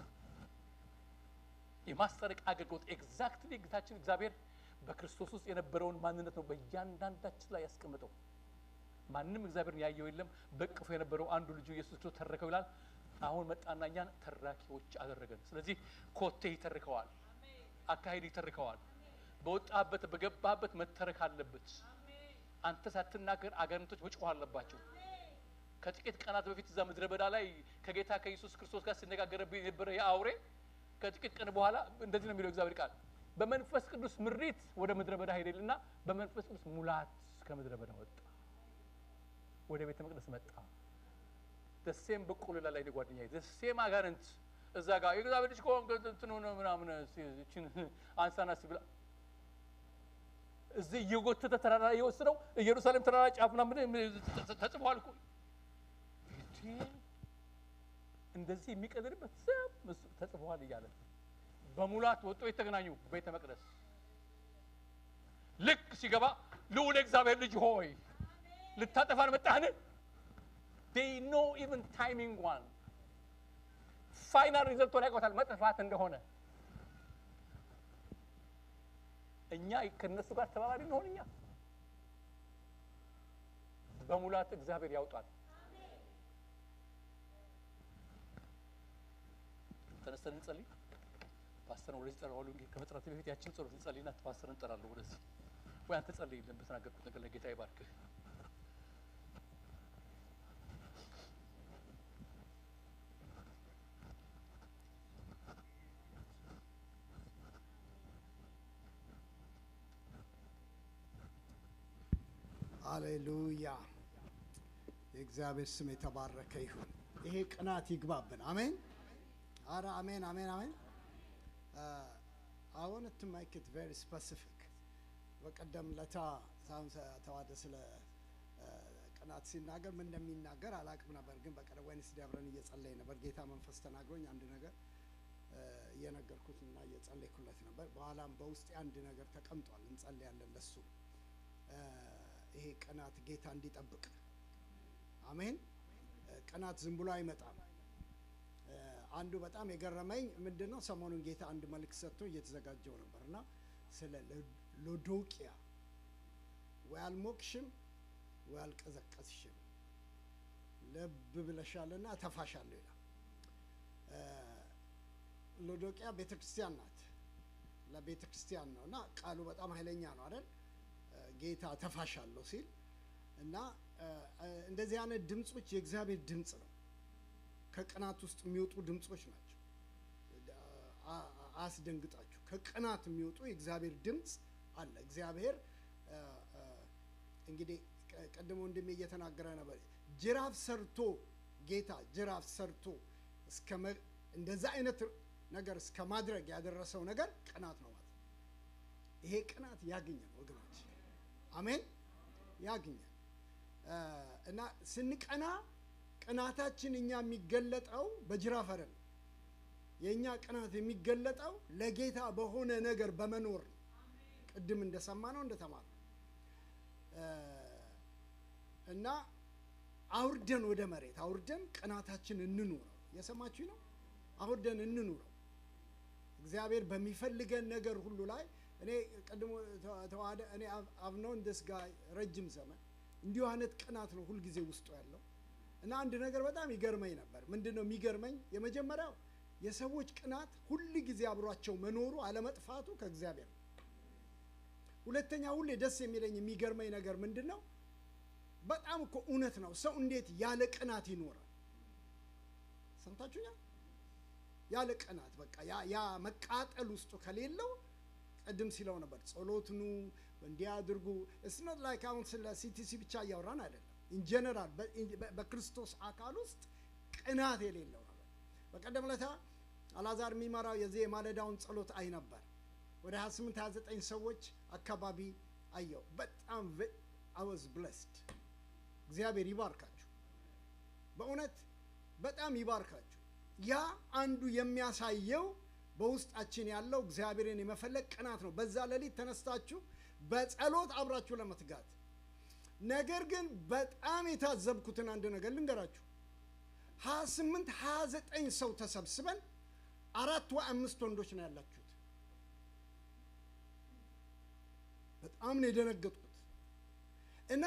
A: የማስታረቅ አገልግሎት ኤግዛክትሊ ጌታችን እግዚአብሔር በክርስቶስ ውስጥ የነበረውን ማንነት ነው በእያንዳንዳችን ላይ ያስቀምጠው ማንንም እግዚአብሔርን ያየው የለም በቅፎ የነበረው አንዱ ልጁ ኢየሱስ ክርስቶስ ተረከው ይላል አሁን መጣና እኛን ተራኪዎች አደረገን ስለዚህ ኮቴ ይተርከዋል አካሄድ ይተርከዋል በወጣበት በገባበት መተረክ አለበት አንተ ሳትናገር አጋንንቶች መጮህ አለባቸው ከጥቂት ቀናት በፊት እዛ ምድረ በዳ ላይ ከጌታ ከኢየሱስ ክርስቶስ ጋር ሲነጋገርብኝ የነበረ ያውሬ ከጥቂት ቀን በኋላ እንደዚህ ነው የሚለው እግዚአብሔር ቃል በመንፈስ ቅዱስ ምሪት ወደ ምድረ በዳ ሄደልና በመንፈስ ቅዱስ ሙላት ከምድረ በዳ ወጣ ወደ ቤተ መቅደስ መጣ ደሴም በቆሎ ላይ ጓደኛዬ ደሴም አጋንንት እዛ ጋር የእግዚአብሔር ልጅ ቆም እንትኑ ነው ምናምን እቺን አንሳና ሲብላ እዚህ የጎተተ ተራራ የወሰደው ኢየሩሳሌም ተራራ ጫፍና ምን ተጽፏል እኮ እንደዚህ የሚቀድርበት ስም ተጽፏል ይያለ በሙላት ወጥቶ የተገናኙ ቤተ መቅደስ ልክ ሲገባ ልዑል እግዚአብሔር ልጅ ሆይ ልታጠፋን መጣህን they know even timing one final result ላይ ቆታል መጥፋት እንደሆነ እኛ ከነሱ ጋር ተባባሪ ነው እኛ በሙላት እግዚአብሔር ያውጣል ተነስተን እንጸልይ ፓስተር ወደዚህ ጠራው እንግዲህ ከመጥራት በፊት ያችን ጸሎት እንጸልይና ፓስተርን እንጠራለሁ ወደዚህ ወይ አንተ ጸልይልን በተናገርኩት ነገር ለጌታ ይባርክ
B: ሃሌሉያ የእግዚአብሔር ስም የተባረከ ይሁን ይሄ ቅናት ይግባብን አሜን አረ አሜን አሜን አሜን I wanted to make it very specific በቀደም ለታ ተዋደ ስለ ቅናት ሲናገር ምን እንደሚናገር አላቅም ነበር። ግን በቀደም ዌድነስዴ አብረን እየጸለይ ነበር። ጌታ መንፈስ ተናግሮኝ አንድ ነገር እየነገርኩትና እየጸለይኩለት ነበር። በኋላም በውስጤ አንድ ነገር ተቀምጧል። እንጸልያለን ለሱ። ይሄ ቅናት ጌታ እንዲጠብቅ አሜን። ቅናት ዝም ብሎ አይመጣም። አንዱ በጣም የገረመኝ ምንድነው ሰሞኑን ጌታ አንድ መልእክት ሰጥቶ እየተዘጋጀው ነበርና ስለ ሎዶቅያ ወይ አልሞቅሽም ወይ አልቀዘቀዝሽም ልብ ብለሻልና ተፋሻለሁ ይላል። ሎዶቅያ ቤተክርስቲያን ናት። ለቤተክርስቲያን ነውና ቃሉ በጣም ኃይለኛ ነው አይደል? ጌታ ተፋሻለሁ ሲል እና እንደዚህ አይነት ድምጾች የእግዚአብሔር ድምጽ ነው። ከቅናት ውስጥ የሚወጡ ድምጾች ናቸው። አስደንግጣችሁ ከቅናት የሚወጡ የእግዚአብሔር ድምጽ አለ። እግዚአብሔር እንግዲህ ቀድሞ እንደም እየተናገረ ነበር። ጅራፍ ሰርቶ ጌታ ጅራፍ ሰርቶ እንደዛ አይነት ነገር እስከ ማድረግ ያደረሰው ነገር ቅናት ነው ማለት ነው። ይሄ ቅናት ያገኛል ወገኖች፣ አሜን፣ ያገኛል። እና ስንቀና ቅናታችን እኛ የሚገለጠው በጅራፍ አይደለም። የኛ ቅናት የሚገለጠው ለጌታ በሆነ ነገር በመኖር ነው። ቅድም እንደሰማነው እንደተማርነው እና አውርደን ወደ መሬት አውርደን ቅናታችን እንኑረው። የሰማችሁ ነው። አውርደን እንኑረው። እግዚአብሔር በሚፈልገን ነገር ሁሉ ላይ እኔ ቀድሞ ተዋደ እኔ I've known this guy ረጅም ዘመን እንዲሁ አይነት ቅናት ነው ሁሉ ጊዜ ውስጡ ያለው። እና አንድ ነገር በጣም ይገርመኝ ነበር። ምንድነው የሚገርመኝ? የመጀመሪያው የሰዎች ቅናት ሁሉ ጊዜ አብሯቸው መኖሩ አለመጥፋቱ ከእግዚአብሔር ነው። ሁለተኛ ሁሌ ደስ የሚለኝ የሚገርመኝ ነገር ምንድነው? በጣም እኮ እውነት ነው። ሰው እንዴት ያለ ቅናት ይኖራል? ሰምታችሁኛል? ያለ ቅናት በቃ ያ መቃጠል ውስጡ ከሌለው ቀድም ሲለው ነበር ጸሎትኑ እንዲያድርጉ it's not like አሁን ስለ ሲቲሲ ብቻ ያወራን አይደለም። in general በክርስቶስ አካል ውስጥ ቅናት የሌለው ነበር። በቀደም ለታ አላዛር የሚመራው የዚህ የማለዳውን ጸሎት አይ ነበር። ወደ 28 29 ሰዎች አካባቢ አየው። በጣም I was blessed። እግዚአብሔር ይባርካችሁ። በእውነት በጣም ይባርካችሁ። ያ አንዱ የሚያሳየው በውስጣችን ያለው እግዚአብሔርን የመፈለግ ቅናት ነው። በዛ ሌሊት ተነስታችሁ በጸሎት አብራችሁ ለመትጋት። ነገር ግን በጣም የታዘብኩትን አንድ ነገር ልንገራችሁ። 28 29 ሰው ተሰብስበን 4 ወይ 5 ወንዶች ነው ያላችሁት። በጣም ነው የደነገጥኩት። እና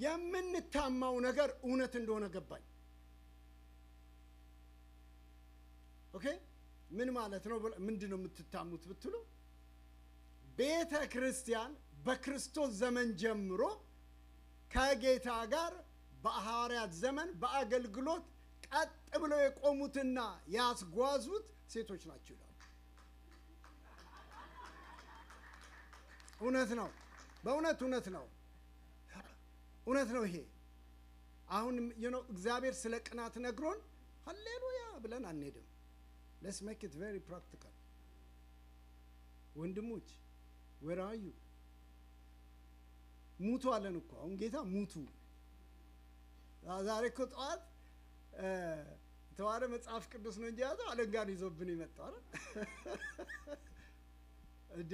B: የምንታማው ነገር እውነት እንደሆነ ገባኝ። ኦኬ ምን ማለት ነው? ምንድነው የምትታሙት ብትሉ ቤተ ክርስቲያን በክርስቶስ ዘመን ጀምሮ ከጌታ ጋር በሐዋርያት ዘመን በአገልግሎት ቀጥ ብለው የቆሙትና ያስጓዙት ሴቶች ናቸው ይላል። እውነት ነው። በእውነት እውነት ነው። እውነት ነው። ይሄ አሁን እግዚአብሔር ስለ ቅናት ነግሮን ሃሌሉያ ብለን አንሄድም። let's make it very practical። ወንድሞች where are you? ሙቱ አለን እኮ አሁን ጌታ ሙቱ። ዛሬ እኮ ጠዋት ተዋረ መጽሐፍ ቅዱስ ነው እንጂ ያዘው አለንጋን ይዞብን ይመጣው አይደል እንዴ?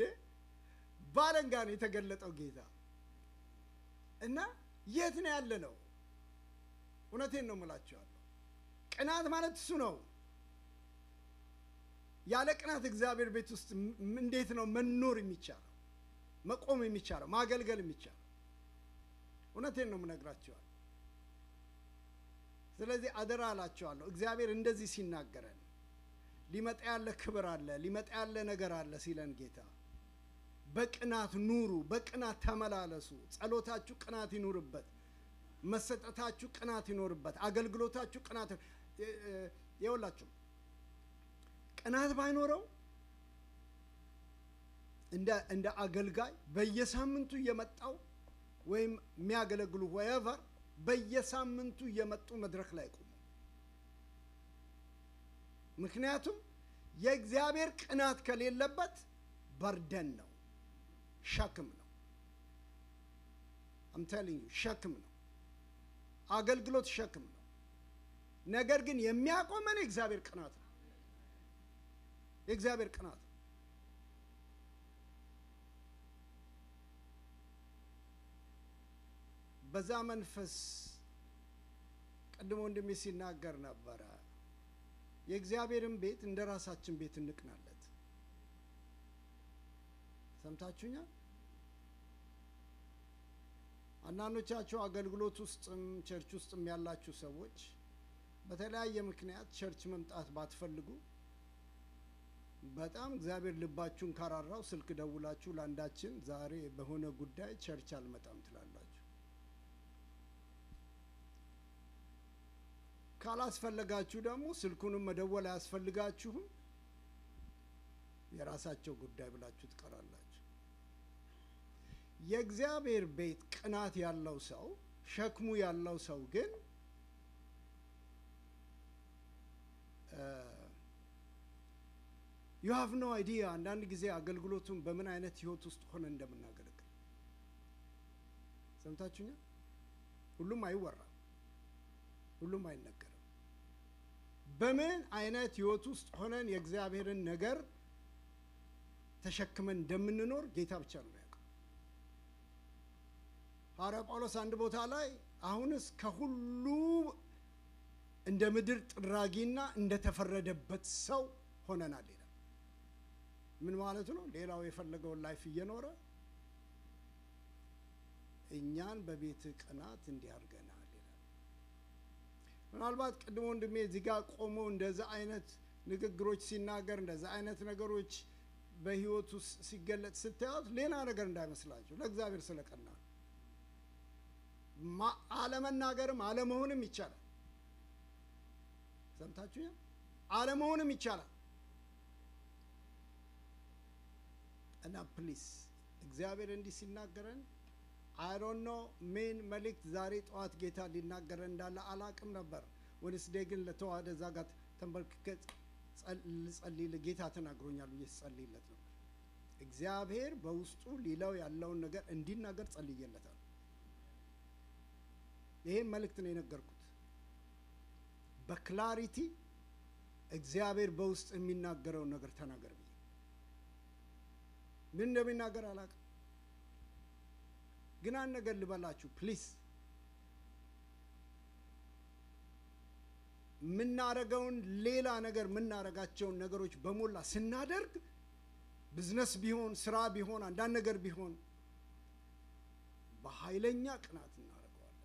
B: ባለንጋን የተገለጠው ጌታ እና የት ነው ያለ ነው? እውነቴን ነው የምላችኋለሁ። ቅናት ማለት እሱ ነው። ያለ ቅናት እግዚአብሔር ቤት ውስጥ እንዴት ነው መኖር የሚቻለው? መቆም የሚቻለው? ማገልገል የሚቻለው? እውነቴን ነው የምነግራችኋለሁ። ስለዚህ አደራ አላችኋለሁ። እግዚአብሔር እንደዚህ ሲናገረን ሊመጣ ያለ ክብር አለ፣ ሊመጣ ያለ ነገር አለ ሲለን ጌታ በቅናት ኑሩ፣ በቅናት ተመላለሱ። ጸሎታችሁ ቅናት ይኑርበት፣ መሰጠታችሁ ቅናት ይኖርበት፣ አገልግሎታችሁ ቅናት ይኸውላችሁ። ቅናት ባይኖረው እንደ አገልጋይ በየሳምንቱ እየመጣው ወይም የሚያገለግሉ whoever በየሳምንቱ እየመጡ መድረክ ላይ ቆሙ። ምክንያቱም የእግዚአብሔር ቅናት ከሌለበት በርደን ነው፣ ሸክም ነው። I'm telling you ሸክም ነው። አገልግሎት ሸክም ነው። ነገር ግን የሚያቆመን የእግዚአብሔር ቅናት ነው። የእግዚአብሔር ቅናት ነው። በዛ መንፈስ ቀድሞ ወንድሜ ሲናገር ነበረ። የእግዚአብሔርን ቤት እንደ ራሳችን ቤት እንቅናለት። ሰምታችሁኛል? አንዳንዶቻችሁ አገልግሎት ውስጥም ቸርች ውስጥም ያላችሁ ሰዎች በተለያየ ምክንያት ቸርች መምጣት ባትፈልጉ በጣም እግዚአብሔር ልባችሁን ካራራው ስልክ ደውላችሁ ለአንዳችን ዛሬ በሆነ ጉዳይ ቸርች አልመጣም ትላላችሁ። ካላስፈለጋችሁ ደግሞ ስልኩንም መደወል አያስፈልጋችሁም። የራሳቸው ጉዳይ ብላችሁ ትቀራላችሁ። የእግዚአብሔር ቤት ቅናት ያለው ሰው ሸክሙ ያለው ሰው ግን you have no idea አንዳንድ ጊዜ አገልግሎቱን በምን አይነት ህይወት ውስጥ ሆነ እንደምናገለግል ሰምታችሁኛል? ሁሉም አይወራም፣ ሁሉም አይነገርም። በምን አይነት ህይወት ውስጥ ሆነን የእግዚአብሔርን ነገር ተሸክመን እንደምንኖር ጌታ ብቻ ነው የሚያውቀው። ሐዋርያ ጳውሎስ አንድ ቦታ ላይ አሁንስ ከሁሉ እንደ ምድር ጥራጊና እንደ ተፈረደበት ሰው ሆነናል ይላል። ምን ማለት ነው? ሌላው የፈለገውን ላይፍ እየኖረ እኛን በቤት ቅናት እንዲያርገናል ይላል። ምናልባት ቀድሞ ወንድሜ እዚህ ጋር ቆሞ እንደዛ አይነት ንግግሮች ሲናገር እንደዛ አይነት ነገሮች በህይወቱ ሲገለጥ ስታዩት ሌላ ነገር እንዳይመስላችሁ ለእግዚአብሔር ስለቀና አለመናገርም አለመሆንም ይቻላል። ሰምታችሁ? አለመሆንም ይቻላል። እና ፕሊስ እግዚአብሔር እንዲህ ሲናገረን አይ ዶንት ኖ ምን መልእክት ዛሬ ጠዋት ጌታ ሊናገረን እንዳለ አላቅም ነበር። ወንስ ደግን ለተዋደ ዛጋት ተንበልክከ ጸልይ ለጌታ ተናግሮኛል ብዬ ጸልይለት ነበር። እግዚአብሔር በውስጡ ሊለው ያለውን ነገር እንዲናገር ጸልይለታል። ይሄን መልእክት ነው የነገርኩት። በክላሪቲ እግዚአብሔር በውስጥ የሚናገረው ነገር ተናገር ብዬ ምን እንደሚናገር አላውቅም። ግን አንድ ነገር ልበላችሁ ፕሊዝ፣ ምናረጋውን ሌላ ነገር ምናረጋቸውን ነገሮች በሞላ ስናደርግ ቢዝነስ ቢሆን ስራ ቢሆን አንዳንድ ነገር ቢሆን በኃይለኛ ቅናት እናደርገዋለን።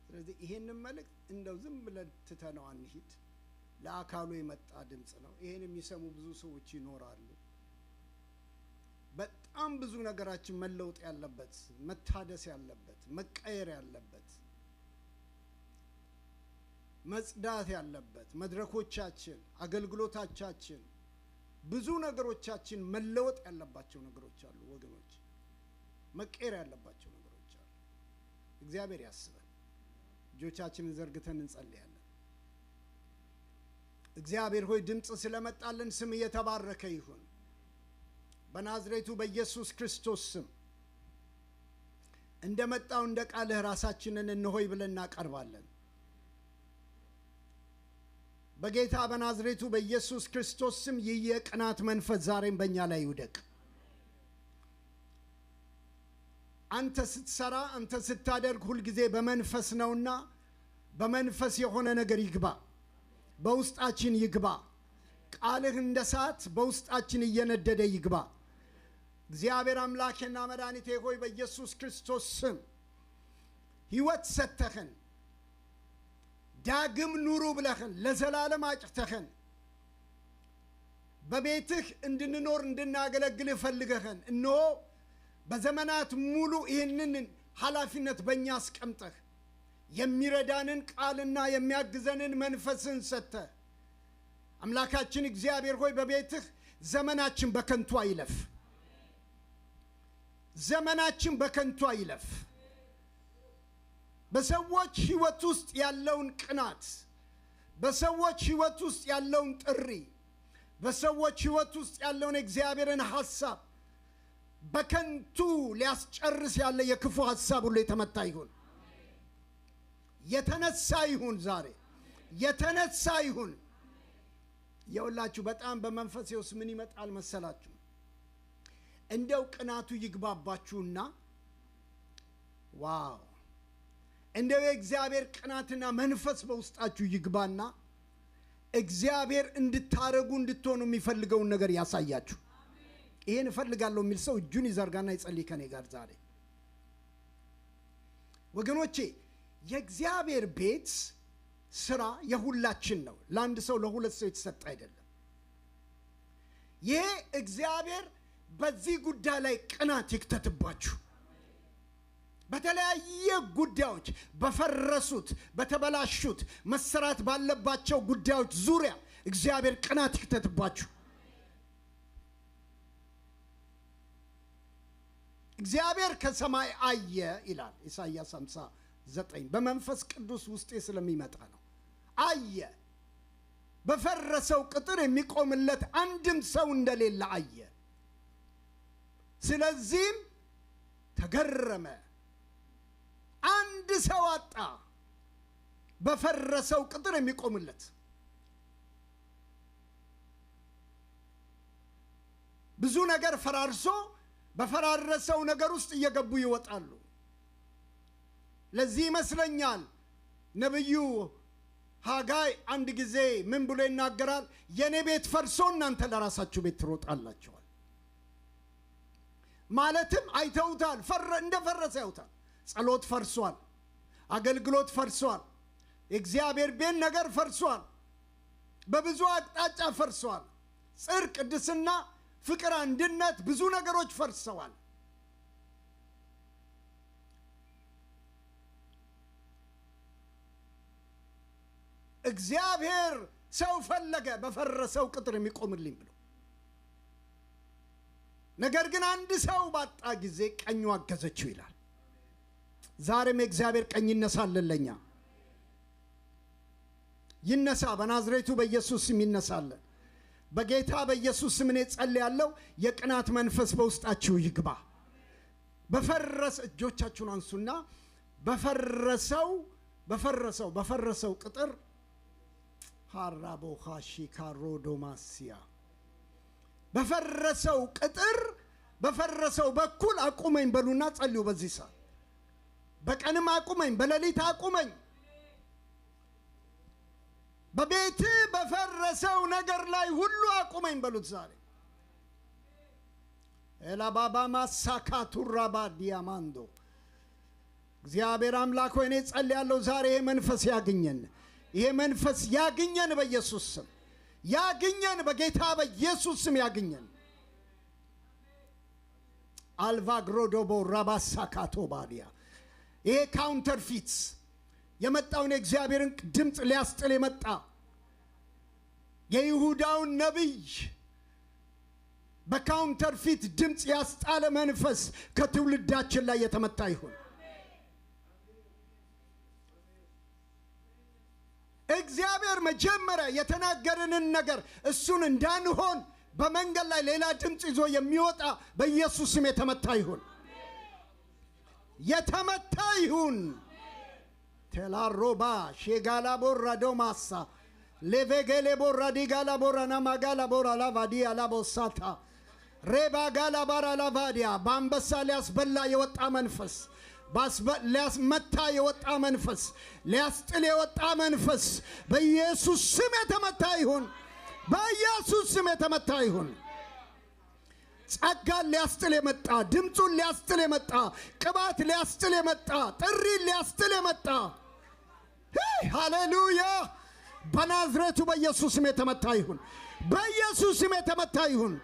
B: ስለዚህ ይሄንን መልእክት እንደው ዝም ብለን ትተነው አንሂድ። ለአካሉ የመጣ ድምጽ ነው። ይሄን የሚሰሙ ብዙ ሰዎች ይኖራሉ። በጣም ብዙ ነገራችን መለውጥ ያለበት፣ መታደስ ያለበት፣ መቀየር ያለበት፣ መጽዳት ያለበት መድረኮቻችን፣ አገልግሎታችን፣ ብዙ ነገሮቻችን መለወጥ ያለባቸው ነገሮች አሉ ወገኖች። መቀየር ያለባቸው ነገሮች አሉ። እግዚአብሔር ያስበን። እጆቻችንን ዘርግተን እንጸልያለን። እግዚአብሔር ሆይ ድምጽ ስለመጣልን ስም የተባረከ ይሁን። በናዝሬቱ በኢየሱስ ክርስቶስ ስም እንደመጣው እንደ ቃልህ ራሳችንን እንሆይ ብለን እናቀርባለን። በጌታ በናዝሬቱ በኢየሱስ ክርስቶስ ስም ይህ የቅናት መንፈስ ዛሬም በእኛ ላይ ይውደቅ። አንተ ስትሰራ አንተ ስታደርግ ሁልጊዜ በመንፈስ ነውና በመንፈስ የሆነ ነገር ይግባ፣ በውስጣችን ይግባ። ቃልህ እንደ እሳት በውስጣችን እየነደደ ይግባ። እግዚአብሔር አምላኬና መድኃኒቴ ሆይ በኢየሱስ ክርስቶስ ስም ሕይወት ሰጥተኸን ዳግም ኑሩ ብለኸን ለዘላለም አጭተኸን በቤትህ እንድንኖር እንድናገለግልህ ፈልገኸን እነሆ በዘመናት ሙሉ ይህንን ኃላፊነት በእኛ አስቀምጠህ የሚረዳንን ቃልና የሚያግዘንን መንፈስን ሰጥተህ አምላካችን እግዚአብሔር ሆይ በቤትህ ዘመናችን በከንቱ አይለፍ። ዘመናችን በከንቱ አይለፍ። በሰዎች ሕይወት ውስጥ ያለውን ቅናት፣ በሰዎች ሕይወት ውስጥ ያለውን ጥሪ፣ በሰዎች ሕይወት ውስጥ ያለውን እግዚአብሔርን ሐሳብ በከንቱ ሊያስጨርስ ያለ የክፉ ሐሳብ ሁሉ የተመታ ይሁን። የተነሳ ይሁን። ዛሬ የተነሳ ይሁን። የውላችሁ በጣም በመንፈስ ውስጥ ምን ይመጣል መሰላችሁ? እንደው ቅናቱ ይግባባችሁና ዋው እንደው የእግዚአብሔር ቅናትና መንፈስ በውስጣችሁ ይግባና እግዚአብሔር እንድታረጉ እንድትሆኑ የሚፈልገውን ነገር ያሳያችሁ። ይሄን እፈልጋለሁ የሚል ሰው እጁን ይዘርጋና ይጸልይ ከኔ ጋር ዛሬ። ወገኖቼ የእግዚአብሔር ቤት ስራ የሁላችን ነው። ለአንድ ሰው ለሁለት ሰው የተሰጠ አይደለም። ይሄ እግዚአብሔር በዚህ ጉዳይ ላይ ቅናት ይክተትባችሁ። በተለያየ ጉዳዮች በፈረሱት በተበላሹት መሰራት ባለባቸው ጉዳዮች ዙሪያ እግዚአብሔር ቅናት ይክተትባችሁ። እግዚአብሔር ከሰማይ አየ ይላል ኢሳይያስ 59 በመንፈስ ቅዱስ ውስጤ ስለሚመጣ ነው። አየ በፈረሰው ቅጥር የሚቆምለት አንድም ሰው እንደሌለ አየ። ስለዚህም ተገረመ። አንድ ሰው አጣ በፈረሰው ቅጥር የሚቆምለት። ብዙ ነገር ፈራርሶ በፈራረሰው ነገር ውስጥ እየገቡ ይወጣሉ። ለዚህ ይመስለኛል ነብዩ ሐጋይ አንድ ጊዜ ምን ብሎ ይናገራል? የኔ ቤት ፈርሶ እናንተ ለራሳችሁ ቤት ትሮጣላችሁ። ማለትም አይተውታል። እንደፈረሰ ያውታል። ጸሎት ፈርሷል። አገልግሎት ፈርሷል። የእግዚአብሔር ቤት ነገር ፈርሷል። በብዙ አቅጣጫ ፈርሷል። ጽድቅ፣ ቅድስና፣ ፍቅር፣ አንድነት ብዙ ነገሮች ፈርሰዋል። እግዚአብሔር ሰው ፈለገ በፈረሰው ቅጥር የሚቆምልኝ ብሎ። ነገር ግን አንድ ሰው ባጣ ጊዜ ቀኙ አገዘችው ይላል። ዛሬም የእግዚአብሔር ቀኝ ይነሳልለኛ። ይነሳ በናዝሬቱ በኢየሱስ ስም ይነሳልን። በጌታ በኢየሱስ ስም እኔ ጸልያለሁ። የቅናት መንፈስ በውስጣችሁ ይግባ። እጆቻችሁን አንሱና በፈረሰው ቅጥር ሃራቦ ሃሺ ካሮዶማሲያ በፈረሰው ቅጥር በፈረሰው በኩል አቁመኝ በሉና ጸልዩ። በዚህ ሰዓት በቀንም አቁመኝ፣ በሌሊት አቁመኝ። በቤት በፈረሰው ነገር ላይ ሁሉ አቁመኝ በሉት ዛሬ። ኤላባባ ማሳካቱራባ ዲያማንዶ እግዚአብሔር አምላክ ሆይ እኔ ጸልያለሁ ዛሬ ይሄ መንፈስ ያግኘን። ይሄ መንፈስ ያግኘን በኢየሱስ ስም ያግኘን፣ በጌታ በኢየሱስ ስም ያግኘን። አልቫግሮዶቦ ራባሳካቶ ባዲያ ይሄ ካውንተርፊትስ የመጣውን የእግዚአብሔርን ድምፅ ሊያስጥል የመጣ የይሁዳውን ነቢይ በካውንተርፊት ድምፅ ያስጣለ መንፈስ ከትውልዳችን ላይ የተመታ ይሁን። እግዚአብሔር መጀመሪያ የተናገረንን ነገር እሱን እንዳንሆን በመንገድ ላይ ሌላ ድምፅ ይዞ የሚወጣ በኢየሱስ ስም የተመታ ይሁን። የተመታ ይሁን። ቴላሮባ ሼጋላ ቦራ ዶማሳ ሌቬጌሌ ቦራ ዲጋላ ቦራ ናማጋላ ቦራ ላቫዲያ ላቦሳታ ሬባ ጋላ ባራ ላቫዲያ በአንበሳ ሊያስበላ የወጣ መንፈስ፣ ሊያስመታ የወጣ መንፈስ፣ ሊያስጥል የወጣ መንፈስ በኢየሱስ ስም የተመታ ይሁን። በኢየሱስ ስም የተመታ ይሁን። ጸጋን ሊያስጥል የመጣ፣ ድምፁን ሊያስጥል የመጣ፣ ቅባት ሊያስጥል የመጣ፣ ጥሪ ሊያስጥል የመጣ ሃሌሉያ በናዝሬቱ በኢየሱስ ስም የተመታ ይሁን። በኢየሱስ ስም የተመታ ይሁን።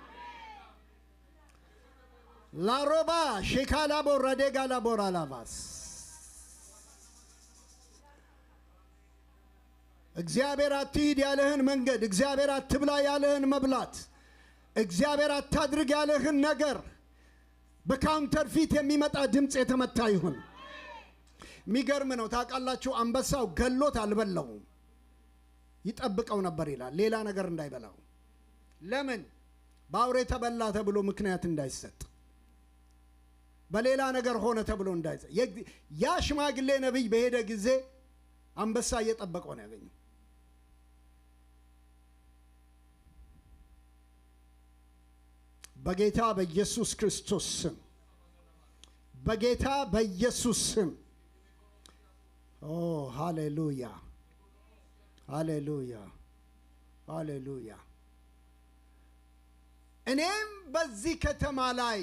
B: ላሮባ ሼካላ ቦራ ዴጋላ ቦራ ላቫስ እግዚአብሔር አትሂድ ያለህን መንገድ፣ እግዚአብሔር አትብላ ያለህን መብላት፣ እግዚአብሔር አታድርግ ያለህን ነገር በካውንተር ፊት የሚመጣ ድምፅ የተመታ ይሁን። የሚገርም ነው። ታውቃላችሁ አንበሳው ገሎት አልበላውም፣ ይጠብቀው ነበር ይላል ሌላ ነገር እንዳይበላው። ለምን? በአውሬ ተበላ ተብሎ ምክንያት እንዳይሰጥ። በሌላ ነገር ሆነ ተብሎ እንዳይዘ ያ ሽማግሌ ነቢይ በሄደ ጊዜ አንበሳ እየጠበቀው ነው ያገኘው። በጌታ በኢየሱስ ክርስቶስ ስም በጌታ በኢየሱስ ስም ኦ ሃሌሉያ ሃሌሉያ ሃሌሉያ። እኔም በዚህ ከተማ ላይ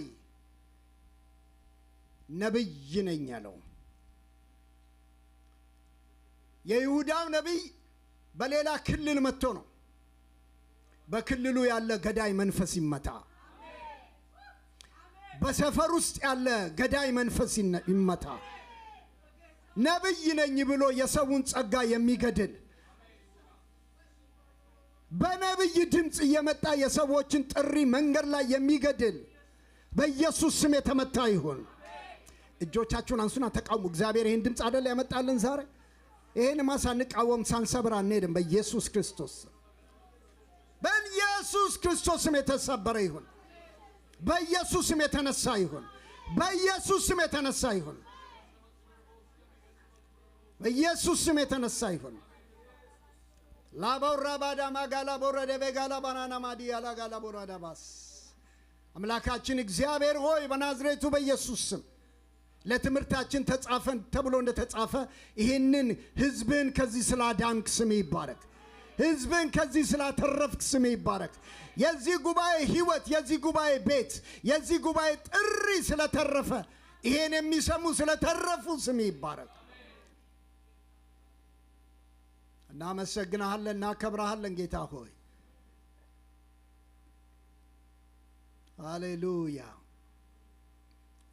B: ነብይ ነኝ ያለው የይሁዳው ነብይ በሌላ ክልል መጥቶ ነው። በክልሉ ያለ ገዳይ መንፈስ ይመታ። በሰፈር ውስጥ ያለ ገዳይ መንፈስ ይመታ። ነብይ ነኝ ብሎ የሰውን ጸጋ የሚገድል በነብይ ድምጽ እየመጣ የሰዎችን ጥሪ መንገድ ላይ የሚገድል በኢየሱስ ስም የተመታ ይሁን። እጆቻችሁን አንሱና ተቃውሙ። እግዚአብሔር ይሄን ድምጽ አይደል ያመጣልን ዛሬ? ይሄን ማሳንቃወም ሳንሰብር አንሄድም። በኢየሱስ ክርስቶስ በኢየሱስ ክርስቶስ ስም የተሰበረ ይሁን። በኢየሱስ ስም የተነሳ ይሁን። በኢየሱስ ስም የተነሳ ይሁን። በኢየሱስ ስም የተነሳ ይሁን። ላቦራ ባዳ ማጋላ ቦረደ በጋላ ባናና ማዲ ያላ ጋላ ቦራዳ ባስ አምላካችን እግዚአብሔር ሆይ በናዝሬቱ በኢየሱስ ስም ለትምህርታችን ተጻፈን ተብሎ እንደተጻፈ ይሄንን ህዝብን ከዚህ ስላዳንክ ስም ይባረክ። ህዝብን ከዚህ ስላተረፍክ ስም ይባረክ። የዚህ ጉባኤ ህይወት፣ የዚህ ጉባኤ ቤት፣ የዚህ ጉባኤ ጥሪ ስለተረፈ ይሄን የሚሰሙ ስለተረፉ ስም ይባረክ። እናመሰግናለን፣ እናከብራለን ጌታ ሆይ ሃሌሉያ።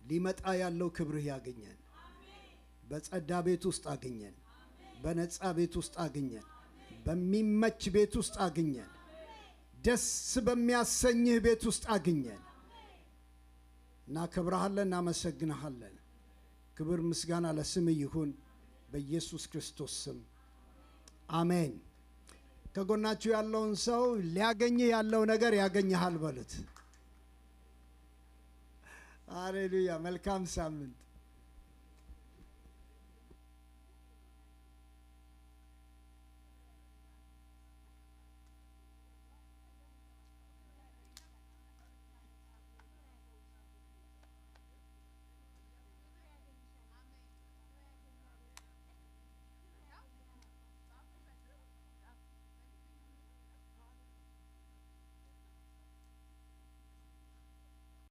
B: ሊመጣ ያለው ክብርህ ያገኘን። በጸዳ ቤት ውስጥ አገኘን። በነጻ ቤት ውስጥ አገኘን። በሚመች ቤት ውስጥ አገኘን። ደስ በሚያሰኝህ ቤት ውስጥ አገኘን። እናከብራለን፣ እናመሰግናለን። ክብር ምስጋና ለስምህ ይሁን በኢየሱስ ክርስቶስ ስም አሜን። ከጎናችሁ ያለውን ሰው ሊያገኝህ ያለው ነገር ያገኝሃል በሉት። ሃሌሉያ። መልካም ሳምንት